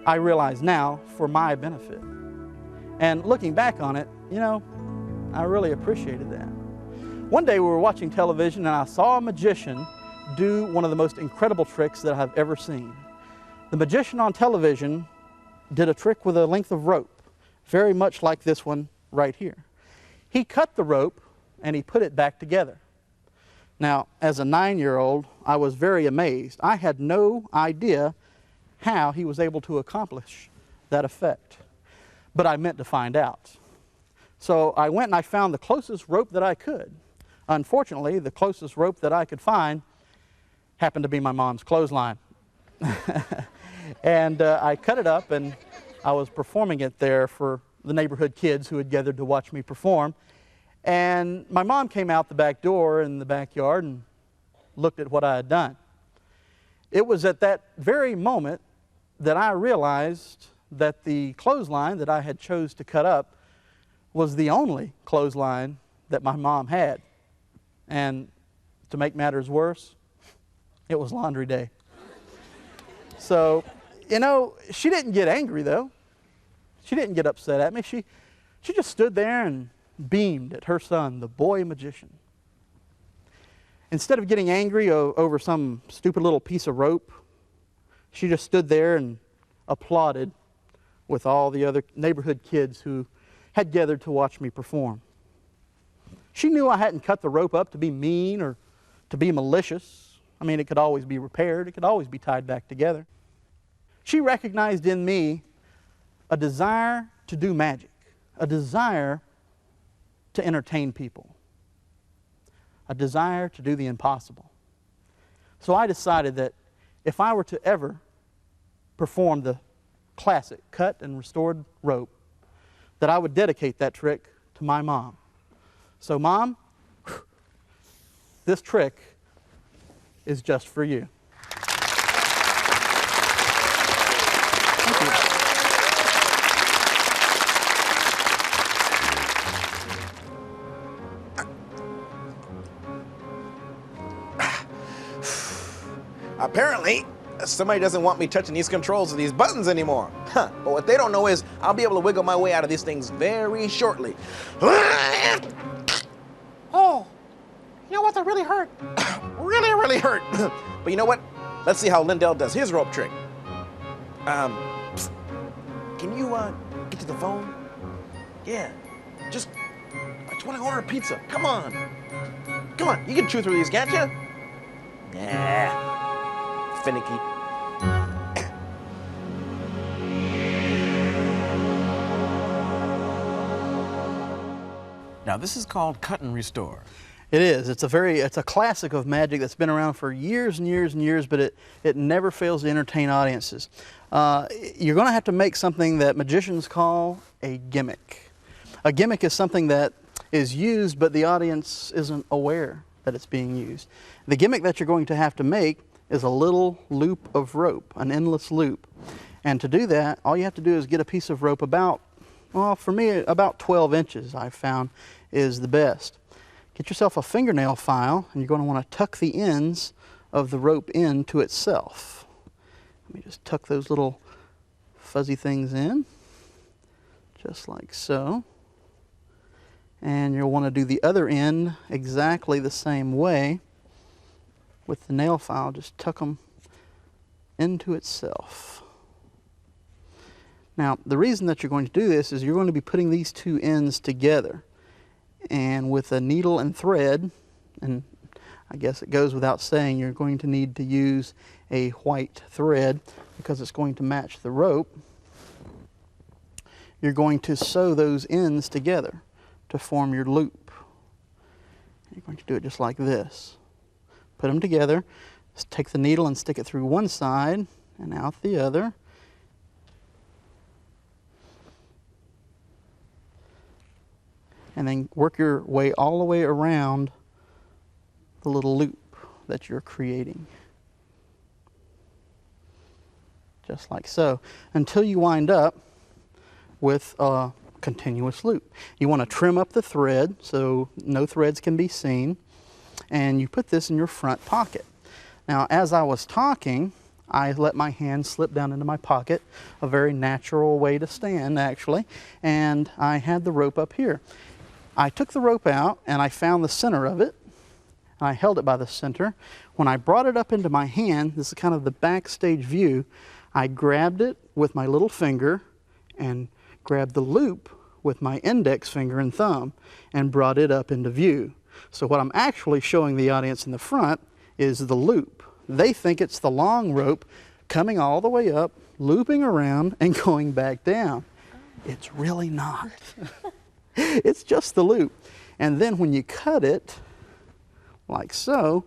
I realize now, for my benefit. And looking back on it, you know, I really appreciated that. One day we were watching television and I saw a magician do one of the most incredible tricks that I've ever seen. The magician on television did a trick with a length of rope, very much like this one right here. He cut the rope and he put it back together. Now, as a 9-year-old, I was very amazed. I had no idea how he was able to accomplish that effect, but I meant to find out. So I went and I found the closest rope that I could. Unfortunately, the closest rope that I could find happened to be my mom's clothesline. And I cut it up and I was performing it there for the neighborhood kids who had gathered to watch me perform. And my mom came out the back door in the backyard and looked at what I had done. It was at that very moment that I realized that the clothesline that I had chose to cut up was the only clothesline that my mom had. And to make matters worse, it was laundry day. So, you know, she didn't get angry though. She didn't get upset at me. She just stood there and beamed at her son, the boy magician. Instead of getting angry over some stupid little piece of rope, she just stood there and applauded with all the other neighborhood kids who had gathered to watch me perform. She knew I hadn't cut the rope up to be mean or to be malicious. I mean, it could always be repaired. It could always be tied back together. She recognized in me a desire to do magic, a desire to entertain people, a desire to do the impossible. So I decided that if I were to ever perform the classic cut and restored rope, that I would dedicate that trick to my mom. So Mom, this trick is just for you. Thank you. Apparently, somebody doesn't want me touching these controls or these buttons anymore. Huh. But what they don't know is I'll be able to wiggle my way out of these things very shortly. Oh, you know what? That really hurt. Really, really hurt. But you know what? Let's see how Lyndel does his rope trick. Can you get to the phone? Yeah. Just, I just want to order a pizza. Come on. Come on. You can chew through these, can't you? Nah. Finicky. Now, this is called cut and restore. It is. It's a classic of magic that's been around for years and years and years, but it never fails to entertain audiences. You're going to have to make something that magicians call a gimmick. A gimmick is something that is used, but the audience isn't aware that it's being used. The gimmick that you're going to have to make is a little loop of rope, an endless loop. And to do that, all you have to do is get a piece of rope about, well, for me, about 12 inches I've found is the best. Get yourself a fingernail file, and you're going to want to tuck the ends of the rope into itself. Let me just tuck those little fuzzy things in, just like so. And you'll want to do the other end exactly the same way with the nail file. Just tuck them into itself. Now, the reason that you're going to do this is you're going to be putting these two ends together. And with a needle and thread, and I guess it goes without saying, you're going to need to use a white thread because it's going to match the rope. You're going to sew those ends together to form your loop. You're going to do it just like this. Put them together, take the needle and stick it through one side and out the other. And then work your way all the way around the little loop that you're creating. Just like so, until you wind up with a continuous loop. You want to trim up the thread so no threads can be seen, and you put this in your front pocket. Now, as I was talking, I let my hand slip down into my pocket, a very natural way to stand actually, and I had the rope up here. I took the rope out and I found the center of it, and I held it by the center. When I brought it up into my hand, this is kind of the backstage view, I grabbed it with my little finger and grabbed the loop with my index finger and thumb and brought it up into view. So what I'm actually showing the audience in the front is the loop. They think it's the long rope coming all the way up, looping around and going back down. It's really not. It's just the loop. And then when you cut it, like so,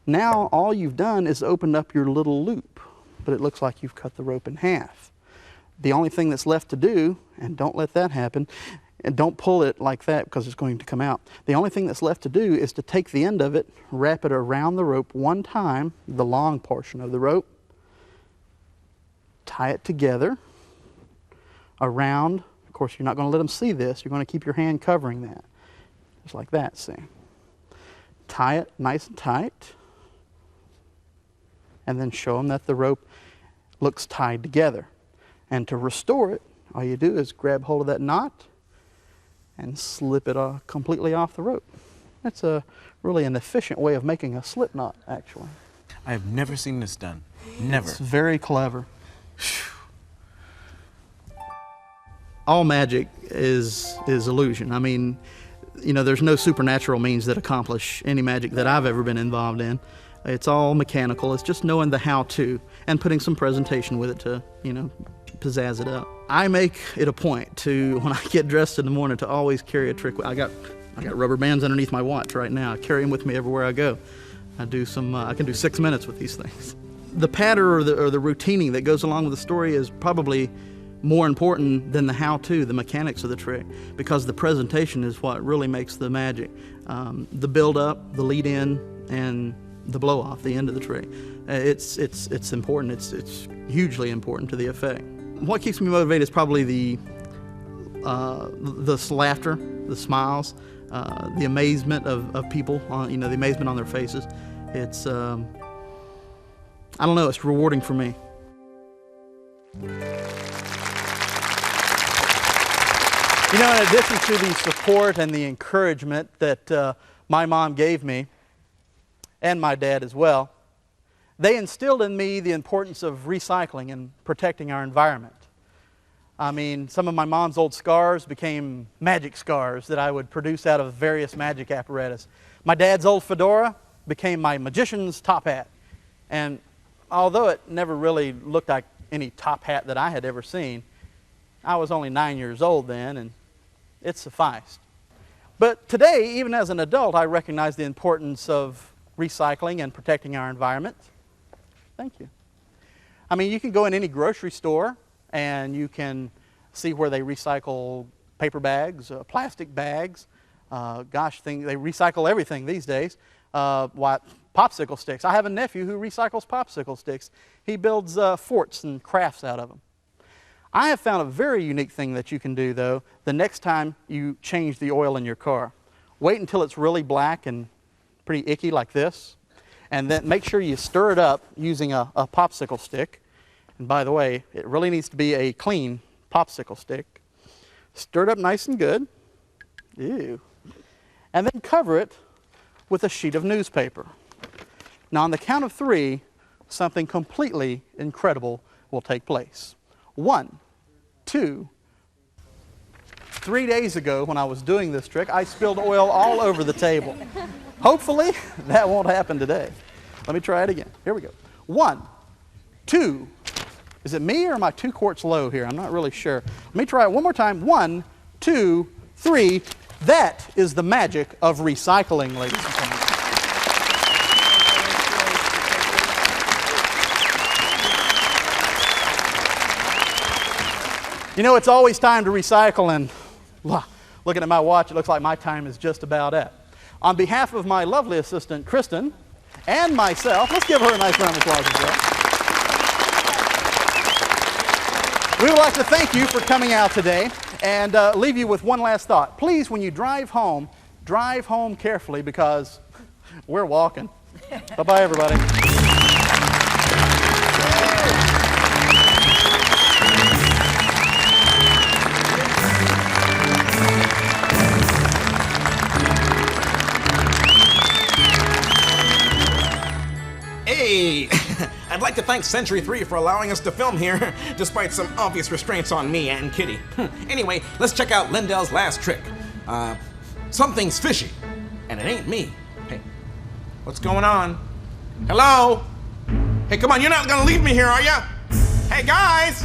now all you've done is opened up your little loop, but it looks like you've cut the rope in half. The only thing that's left to do, and don't let that happen, and don't pull it like that because it's going to come out. The only thing that's left to do is to take the end of it, wrap it around the rope one time, the long portion of the rope, tie it together around. Of course, you're not going to let them see this. You're going to keep your hand covering that. Just like that, see. Tie it nice and tight, and then show them that the rope looks tied together. And to restore it, all you do is grab hold of that knot and slip it completely off the rope. That's really an efficient way of making a slip knot, actually. I have never seen this done. Never. It's very clever. All magic is illusion. I mean, you know, there's no supernatural means that accomplish any magic that I've ever been involved in. It's all mechanical. It's just knowing the how-to and putting some presentation with it to, you know, pizzazz it up. I make it a point to, when I get dressed in the morning, to always carry a trick. I got rubber bands underneath my watch right now. I carry them with me everywhere I go. I can do 6 minutes with these things. The patter or the routining that goes along with the story is probably more important than the how-to, the mechanics of the trick, because the presentation is what really makes the magic. The build-up, the lead-in, and the blow-off, the end of the trick. It's important. It's hugely important to the effect. What keeps me motivated is probably the laughter, the smiles, the amazement of people, you know, the amazement on their faces. It's, I don't know, it's rewarding for me. You know, in addition to the support and the encouragement that my mom gave me, and my dad as well, they instilled in me the importance of recycling and protecting our environment. I mean, some of my mom's old scars became magic scars that I would produce out of various magic apparatus. My dad's old fedora became my magician's top hat. And although it never really looked like any top hat that I had ever seen, I was only 9 years old then, and it sufficed. But today, even as an adult, I recognize the importance of recycling and protecting our environment. Thank you. I mean, you can go in any grocery store and you can see where they recycle paper bags, plastic bags. They recycle everything these days. Popsicle sticks. I have a nephew who recycles popsicle sticks. He builds forts and crafts out of them. I have found a very unique thing that you can do, though, the next time you change the oil in your car. Wait until it's really black and pretty icky like this, and then make sure you stir it up using a popsicle stick. And by the way, it really needs to be a clean popsicle stick. Stir it up nice and good. Ew. And then cover it with a sheet of newspaper. Now, on the count of 3, something completely incredible will take place. 1, 2, 3 days ago when I was doing this trick, I spilled oil all over the table. Hopefully, that won't happen today. Let me try it again. Here we go. 1, 2. Is it me or am I 2 quarts low here? I'm not really sure. Let me try it one more time. 1, 2, 3. That is the magic of recycling, ladies and gentlemen. You know, it's always time to recycle, and looking at my watch, it looks like my time is just about up. On behalf of my lovely assistant, Kristen, and myself, let's give her a nice round of applause as well. We would like to thank you for coming out today and leave you with one last thought. Please, when you drive home carefully because we're walking. Bye-bye, everybody. Hey, I'd like to thank Century 3 for allowing us to film here, despite some obvious restraints on me and Kitty. Anyway, let's check out Lyndell's last trick. Something's fishy, and it ain't me. Hey, what's going on? Hello? Hey, come on, you're not gonna leave me here, are ya? Hey, guys!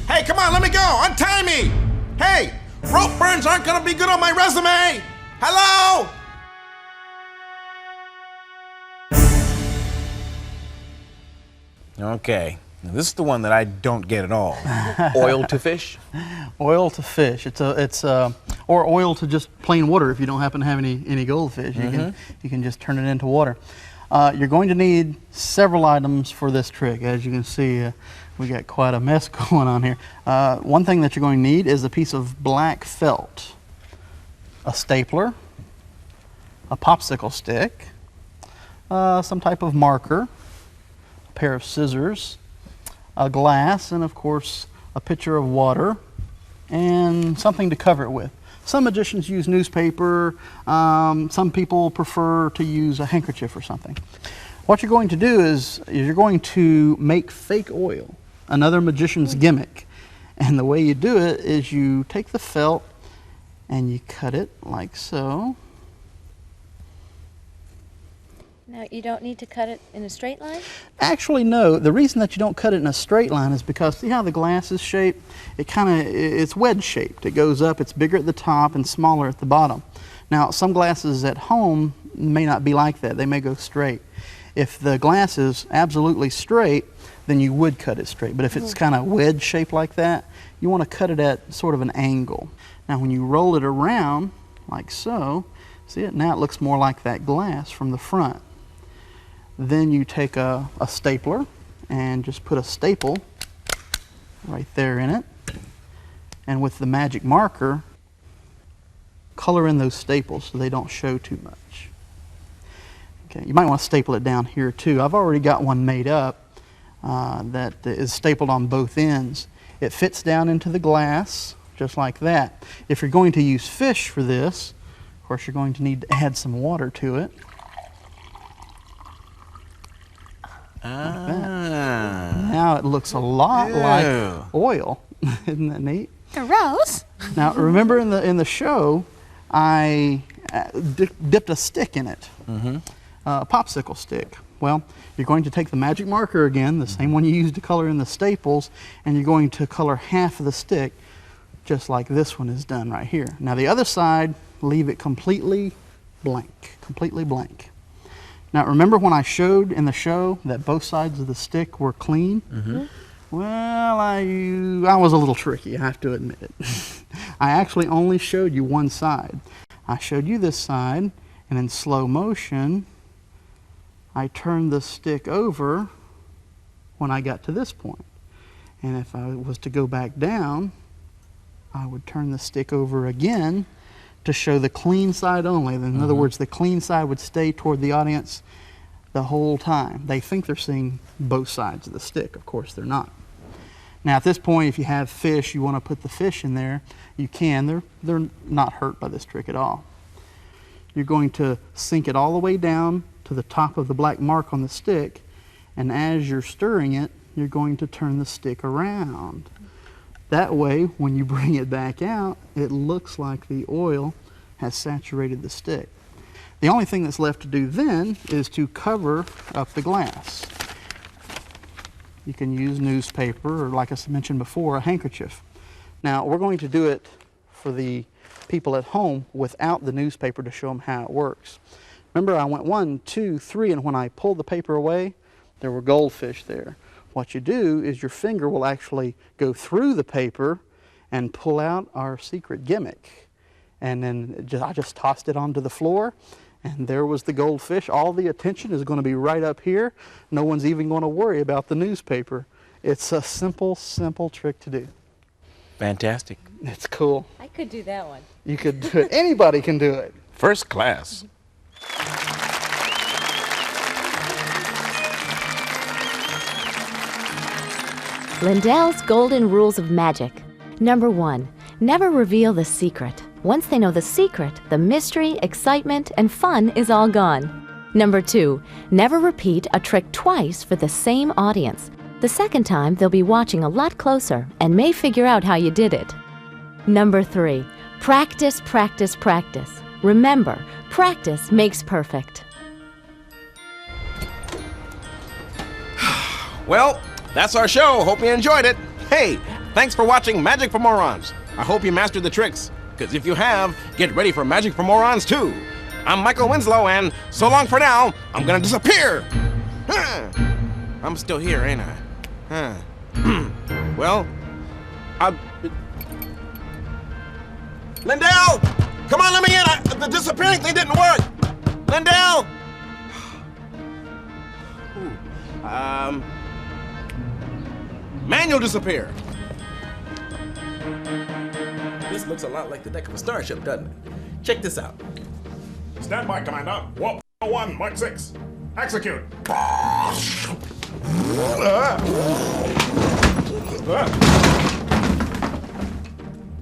Hey, come on, let me go, untie me! Hey, rope burns aren't gonna be good on my resume! Hello? Okay, now this is the one that I don't get at all. Oil to fish? Oil to fish. Or oil to just plain water if you don't happen to have any goldfish. You can just turn it into water. You're going to need several items for this trick. As you can see, we got quite a mess going on here. One thing that you're going to need is a piece of black felt, a stapler, a popsicle stick, some type of marker, pair of scissors, a glass, and of course a pitcher of water, and something to cover it with. Some magicians use newspaper, some people prefer to use a handkerchief or something. What you're going to do is you're going to make fake oil, another magician's gimmick. And the way you do it is you take the felt and you cut it like so. Now, you don't need to cut it in a straight line? Actually, no. The reason that you don't cut it in a straight line is because, see how the glass is shaped? It's wedge shaped. It goes up, it's bigger at the top and smaller at the bottom. Now, some glasses at home may not be like that. They may go straight. If the glass is absolutely straight, then you would cut it straight. But if it's kind of wedge shaped like that, you want to cut it at sort of an angle. Now, when you roll it around, like so, see it? Now it looks more like that glass from the front. Then you take a stapler and just put a staple right there in it. And with the magic marker, color in those staples so they don't show too much. Okay, you might want to staple it down here too. I've already got one made up that is stapled on both ends. It fits down into the glass just like that. If you're going to use fish for this, of course you're going to need to add some water to it. Now it looks a lot like oil. Isn't that neat? Gross. Now remember in the show, I dipped a stick in it, a popsicle stick. Well, you're going to take the magic marker again, the same one you used to color in the staples, and you're going to color half of the stick just like this one is done right here. Now the other side, leave it completely blank, completely blank. Now remember when I showed in the show that both sides of the stick were clean? Well, I was a little tricky, I have to admit it. I actually only showed you one side. I showed you this side, and in slow motion, I turned the stick over when I got to this point. And if I was to go back down, I would turn the stick over again to show the clean side only. In other words, the clean side would stay toward the audience the whole time. They think they're seeing both sides of the stick. Of course, they're not. Now, at this point, if you have fish, you want to put the fish in there, you can. They're not hurt by this trick at all. You're going to sink it all the way down to the top of the black mark on the stick, and as you're stirring it, you're going to turn the stick around. That way, when you bring it back out, it looks like the oil has saturated the stick. The only thing that's left to do then is to cover up the glass. You can use newspaper or, like I mentioned before, a handkerchief. Now, we're going to do it for the people at home without the newspaper to show them how it works. Remember, I went 1, 2, 3, and when I pulled the paper away, there were goldfish there. What you do is your finger will actually go through the paper and pull out our secret gimmick. And then I just tossed it onto the floor, and there was the goldfish. All the attention is going to be right up here. No one's even going to worry about the newspaper. It's a simple, simple trick to do. Fantastic. It's cool. I could do that one. You could do it. Anybody can do it. First class. Lyndel's Golden Rules of Magic. Number 1, never reveal the secret. Once they know the secret, the mystery, excitement, and fun is all gone. Number 2, never repeat a trick twice for the same audience. The second time, they'll be watching a lot closer and may figure out how you did it. Number 3, practice, practice, practice. Remember, practice makes perfect. Well, that's our show. Hope you enjoyed it. Hey, thanks for watching Magic for Morons. I hope you mastered the tricks, because if you have, get ready for Magic for Morons too. I'm Michael Winslow, and so long for now, I'm gonna disappear. I'm still here, ain't I? Well, Lyndel! Come on, let me in! The disappearing thing didn't work! Lyndel! Manual disappear. This looks a lot like the deck of a starship, doesn't it? Check this out. Stand by, Commander. Warp 1, Mark 6. Execute.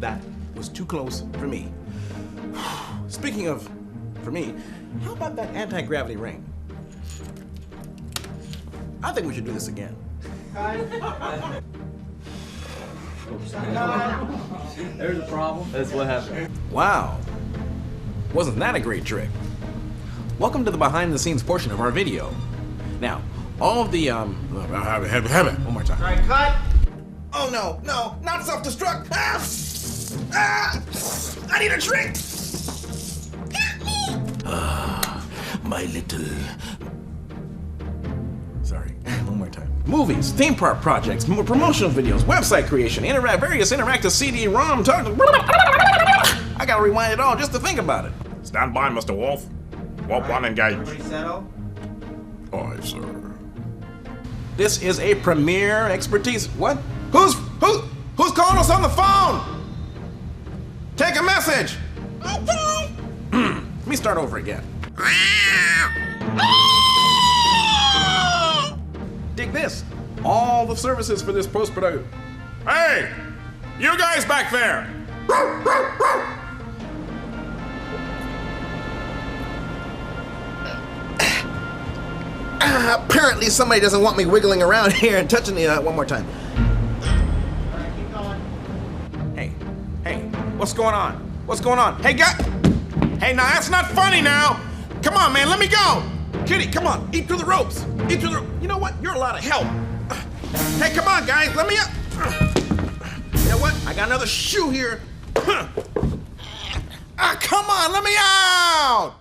That was too close for me. Speaking of for me, how about that anti-gravity ring? I think we should do this again. There's a problem. That's what happened. Wow. Wasn't that a great trick? Welcome to the behind-the-scenes portion of our video. Now, all of the, one more time. All right, cut. Oh no, not self-destruct! I need a trick! My little... Sorry, one more time. Movies, theme park projects, promotional videos, website creation, various interactive CD-ROM... I gotta rewind it all just to think about it. Stand by, Mr. Wolf. Warp 1, engage. Everybody settle. Aye, sir. This is a premier expertise. What? Who's calling us on the phone? Take a message. Okay. Let me start over again. Dig this. All the services for this post-production. Hey! You guys back there! Apparently somebody doesn't want me wiggling around here and touching the, one more time. Hey, what's going on? What's going on? Hey, hey, now that's not funny now. Come on, man, let me go. Kitty, come on, eat through the ropes. Eat through the, you know what? You're a lot of help. Hey, come on, guys, let me up. You know what? I got another shoe here. Ah, come on, let me out!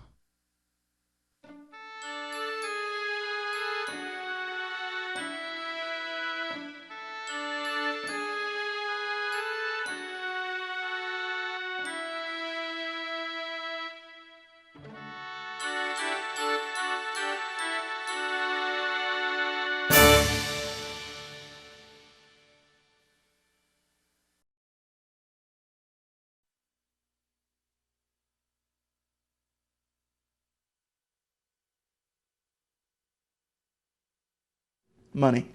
Money.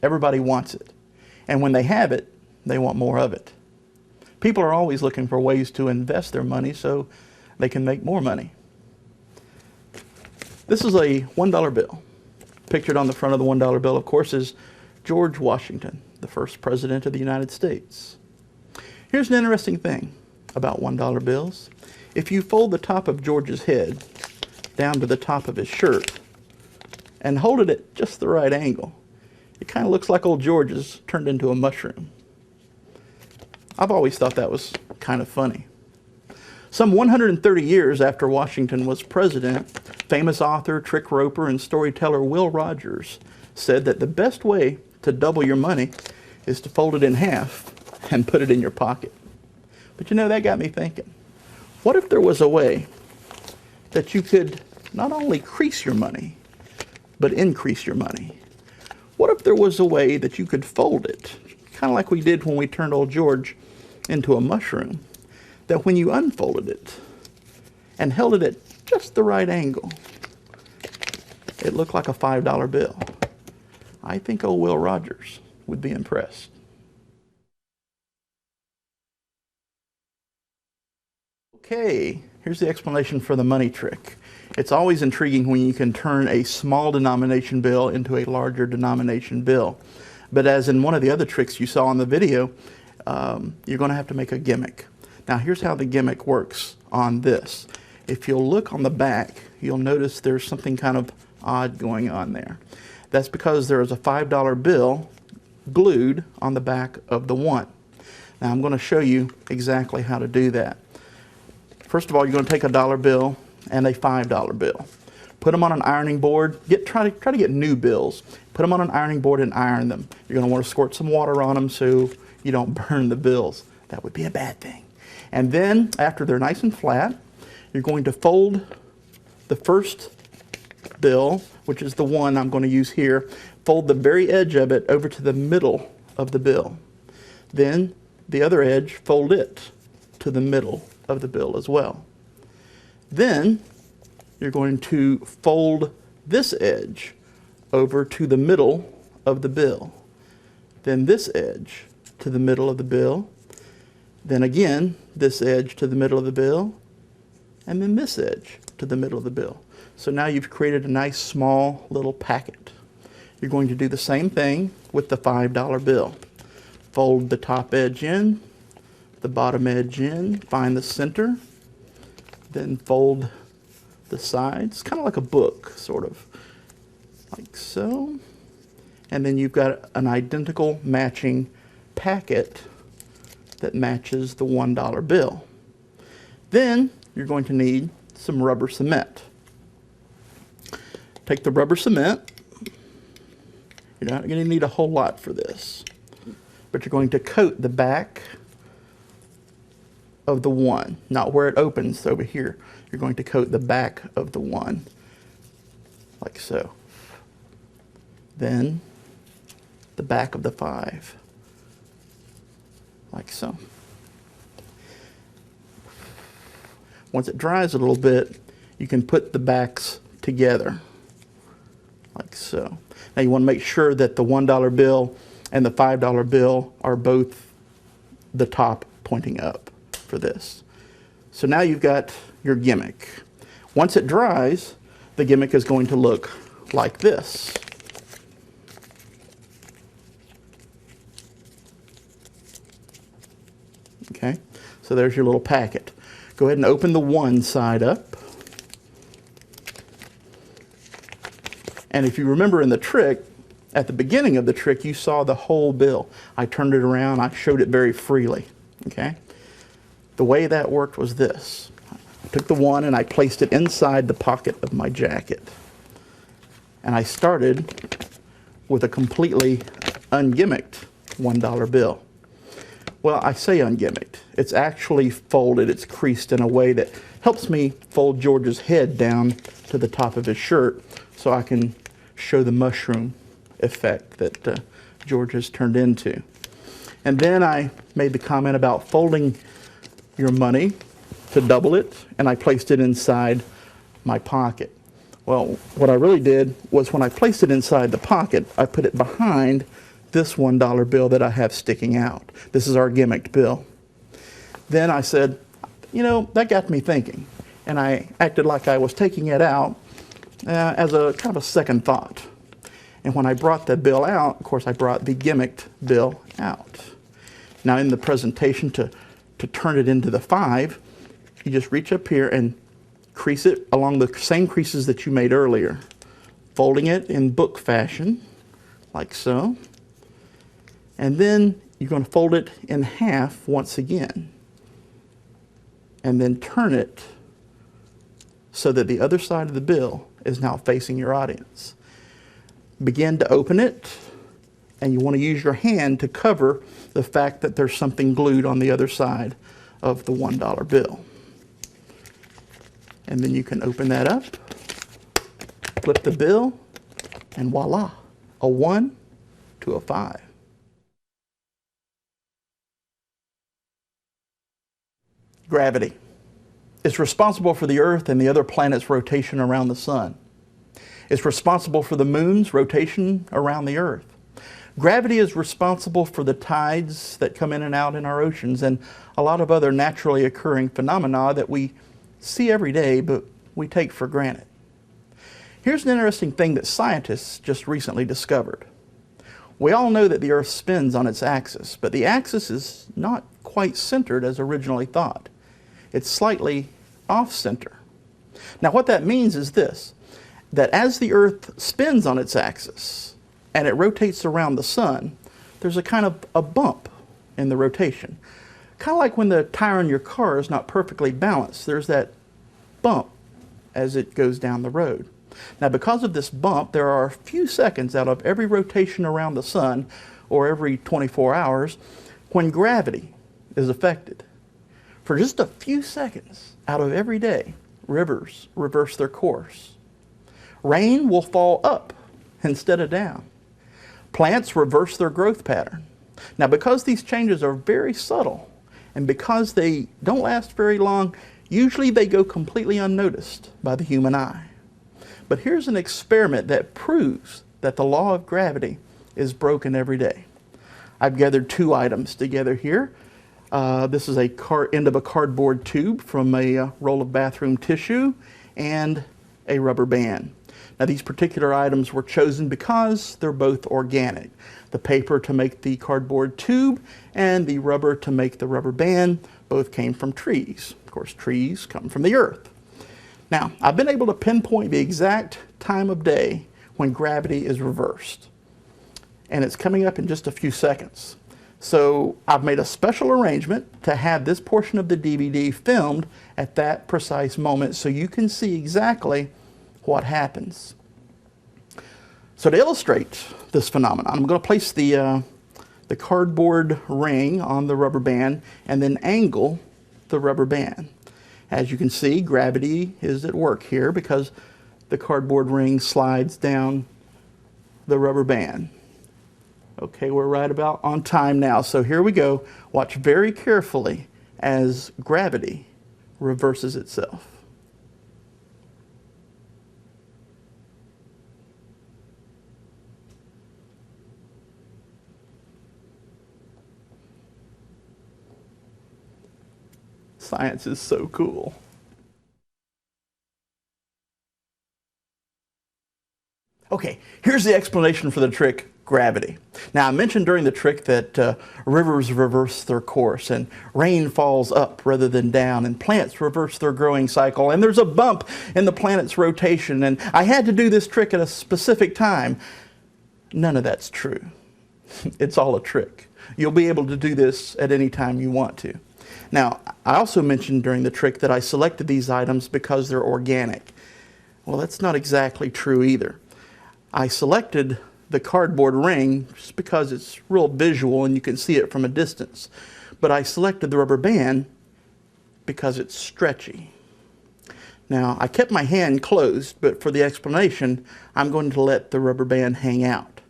Everybody wants it. And when they have it, they want more of it. People are always looking for ways to invest their money so they can make more money. This is a $1 bill. Pictured on the front of the $1 bill, of course, is George Washington, the first president of the United States. Here's an interesting thing about $1 bills. If you fold the top of George's head down to the top of his shirt, and hold it at just the right angle, it kind of looks like old George is turned into a mushroom. I've always thought that was kind of funny. Some 130 years after Washington was president, famous author, trick roper, and storyteller Will Rogers said that the best way to double your money is to fold it in half and put it in your pocket. But you know, that got me thinking. What if there was a way that you could not only crease your money, but increase your money? What if there was a way that you could fold it, kind of like we did when we turned old George into a mushroom, that when you unfolded it and held it at just the right angle, it looked like a $5 bill? I think old Will Rogers would be impressed. Okay, here's the explanation for the money trick. It's always intriguing when you can turn a small denomination bill into a larger denomination bill. But as in one of the other tricks you saw in the video, you're going to have to make a gimmick. Now here's how the gimmick works on this. If you'll look on the back, you'll notice there's something kind of odd going on there. That's because there is a $5 bill glued on the back of the one. Now I'm going to show you exactly how to do that. First of all, you're going to take a $1 bill and a $5 bill. Put them on an ironing board. Try to get new bills. Put them on an ironing board and iron them. You're going to want to squirt some water on them so you don't burn the bills. That would be a bad thing. And then, after they're nice and flat, you're going to fold the first bill, which is the one I'm going to use here, fold the very edge of it over to the middle of the bill. Then, the other edge, fold it to the middle of the bill as well. Then you're going to fold this edge over to the middle of the bill. Then this edge to the middle of the bill. Then again, this edge to the middle of the bill. And then this edge to the middle of the bill. So now you've created a nice small little packet. You're going to do the same thing with the $5 bill. Fold the top edge in, the bottom edge in, find the center, then fold the sides, kind of like a book, sort of, like so. And then you've got an identical matching packet that matches the $1 bill. Then you're going to need some rubber cement. Take the rubber cement. You're not going to need a whole lot for this, but you're going to coat the back of the one, not where it opens over here. You're going to coat the back of the one, like so. Then the back of the 5, like so. Once it dries a little bit, you can put the backs together, like so. Now you want to make sure that the $1 bill and the $5 bill are both the top pointing up for this. So now you've got your gimmick. Once it dries, the gimmick is going to look like this. Okay, so there's your little packet. Go ahead and open the one side up. And if you remember in the trick, at the beginning of the trick, you saw the whole bill. I turned it around, I showed it very freely, okay? The way that worked was this. took the one and I placed it inside the pocket of my jacket. And I started with a completely ungimmicked $1 bill. Well, I say ungimmicked. It's actually folded. It's creased in a way that helps me fold George's head down to the top of his shirt so I can show the mushroom effect that George has turned into. And then I made the comment about folding your money to double it, and I placed it inside my pocket. Well, what I really did was when I placed it inside the pocket, I put it behind this $1 bill that I have sticking out. This is our gimmicked bill. Then I said, you know, that got me thinking. And I acted like I was taking it out as a kind of a second thought. And when I brought the bill out, of course, I brought the gimmicked bill out. Now in the presentation to turn it into the 5, you just reach up here and crease it along the same creases that you made earlier, folding it in book fashion, like so. And then you're going to fold it in half once again, and then turn it so that the other side of the bill is now facing your audience. Begin to open it, and you want to use your hand to cover the fact that there's something glued on the other side of the $1 bill. And then you can open that up, flip the bill, and voila, a 1 to a 5. Gravity. It's responsible for the Earth and the other planets' rotation around the sun. It's responsible for the moon's rotation around the Earth. Gravity is responsible for the tides that come in and out in our oceans and a lot of other naturally occurring phenomena that we see every day but we take for granted. Here's an interesting thing that scientists just recently discovered. We all know that the Earth spins on its axis, but the axis is not quite centered as originally thought. It's slightly off-center. Now what that means is this, that as the Earth spins on its axis and it rotates around the sun, there's a kind of a bump in the rotation. Kind of like when the tire on your car is not perfectly balanced, there's that bump as it goes down the road. Now because of this bump, there are a few seconds out of every rotation around the sun, or every 24 hours, when gravity is affected. For just a few seconds out of every day, rivers reverse their course. Rain will fall up instead of down. Plants reverse their growth pattern. Now because these changes are very subtle, and because they don't last very long, usually they go completely unnoticed by the human eye. But here's an experiment that proves that the law of gravity is broken every day. I've gathered 2 items together here. This is a end of a cardboard tube from a roll of bathroom tissue and a rubber band. Now these particular items were chosen because they're both organic. The paper to make the cardboard tube and the rubber to make the rubber band both came from trees. Of course, trees come from the earth. Now, I've been able to pinpoint the exact time of day when gravity is reversed. And it's coming up in just a few seconds. So I've made a special arrangement to have this portion of the DVD filmed at that precise moment so you can see exactly what happens. So to illustrate this phenomenon, I'm going to place the cardboard ring on the rubber band and then angle the rubber band. As you can see, gravity is at work here because the cardboard ring slides down the rubber band. Okay, we're right about on time now, so here we go. Watch very carefully as gravity reverses itself. Science is so cool. Okay, here's the explanation for the trick, gravity. Now, I mentioned during the trick that rivers reverse their course and rain falls up rather than down and plants reverse their growing cycle and there's a bump in the planet's rotation and I had to do this trick at a specific time. None of that's true. It's all a trick. You'll be able to do this at any time you want to. Now, I also mentioned during the trick that I selected these items because they're organic. Well, that's not exactly true either. I selected the cardboard ring just because it's real visual and you can see it from a distance. But I selected the rubber band because it's stretchy. Now, I kept my hand closed, but for the explanation, I'm going to let the rubber band hang out.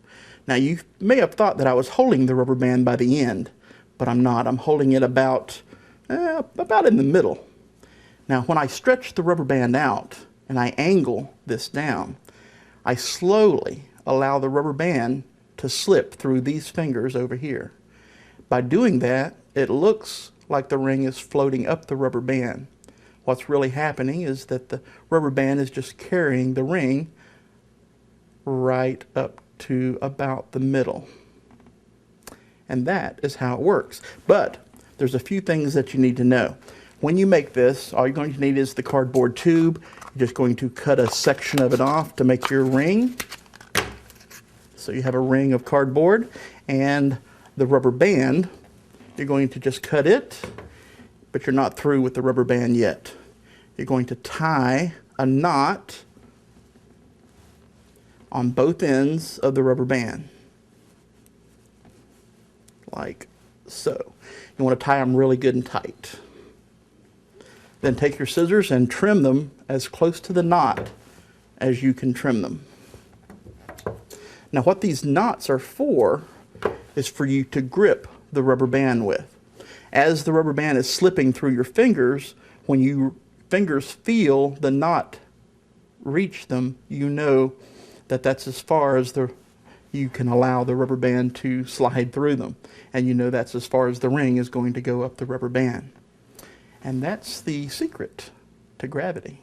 Now, you may have thought that I was holding the rubber band by the end, but I'm not. I'm holding it about in the middle. Now, when I stretch the rubber band out and I angle this down, I slowly allow the rubber band to slip through these fingers over here. By doing that, it looks like the ring is floating up the rubber band. What's really happening is that the rubber band is just carrying the ring right up to about the middle. And that is how it works. But there's a few things that you need to know. When you make this, all you're going to need is the cardboard tube. You're just going to cut a section of it off to make your ring. So you have a ring of cardboard, and the rubber band, you're going to just cut it, but you're not through with the rubber band yet. You're going to tie a knot on both ends of the rubber band, like so. You want to tie them really good and tight. Then take your scissors and trim them as close to the knot as you can trim them. Now, what these knots are for is for you to grip the rubber band with. As the rubber band is slipping through your fingers, when your fingers feel the knot reach them, you know that that's as far as you can allow the rubber band to slide through them. And you know that's as far as the ring is going to go up the rubber band. And that's the secret to gravity.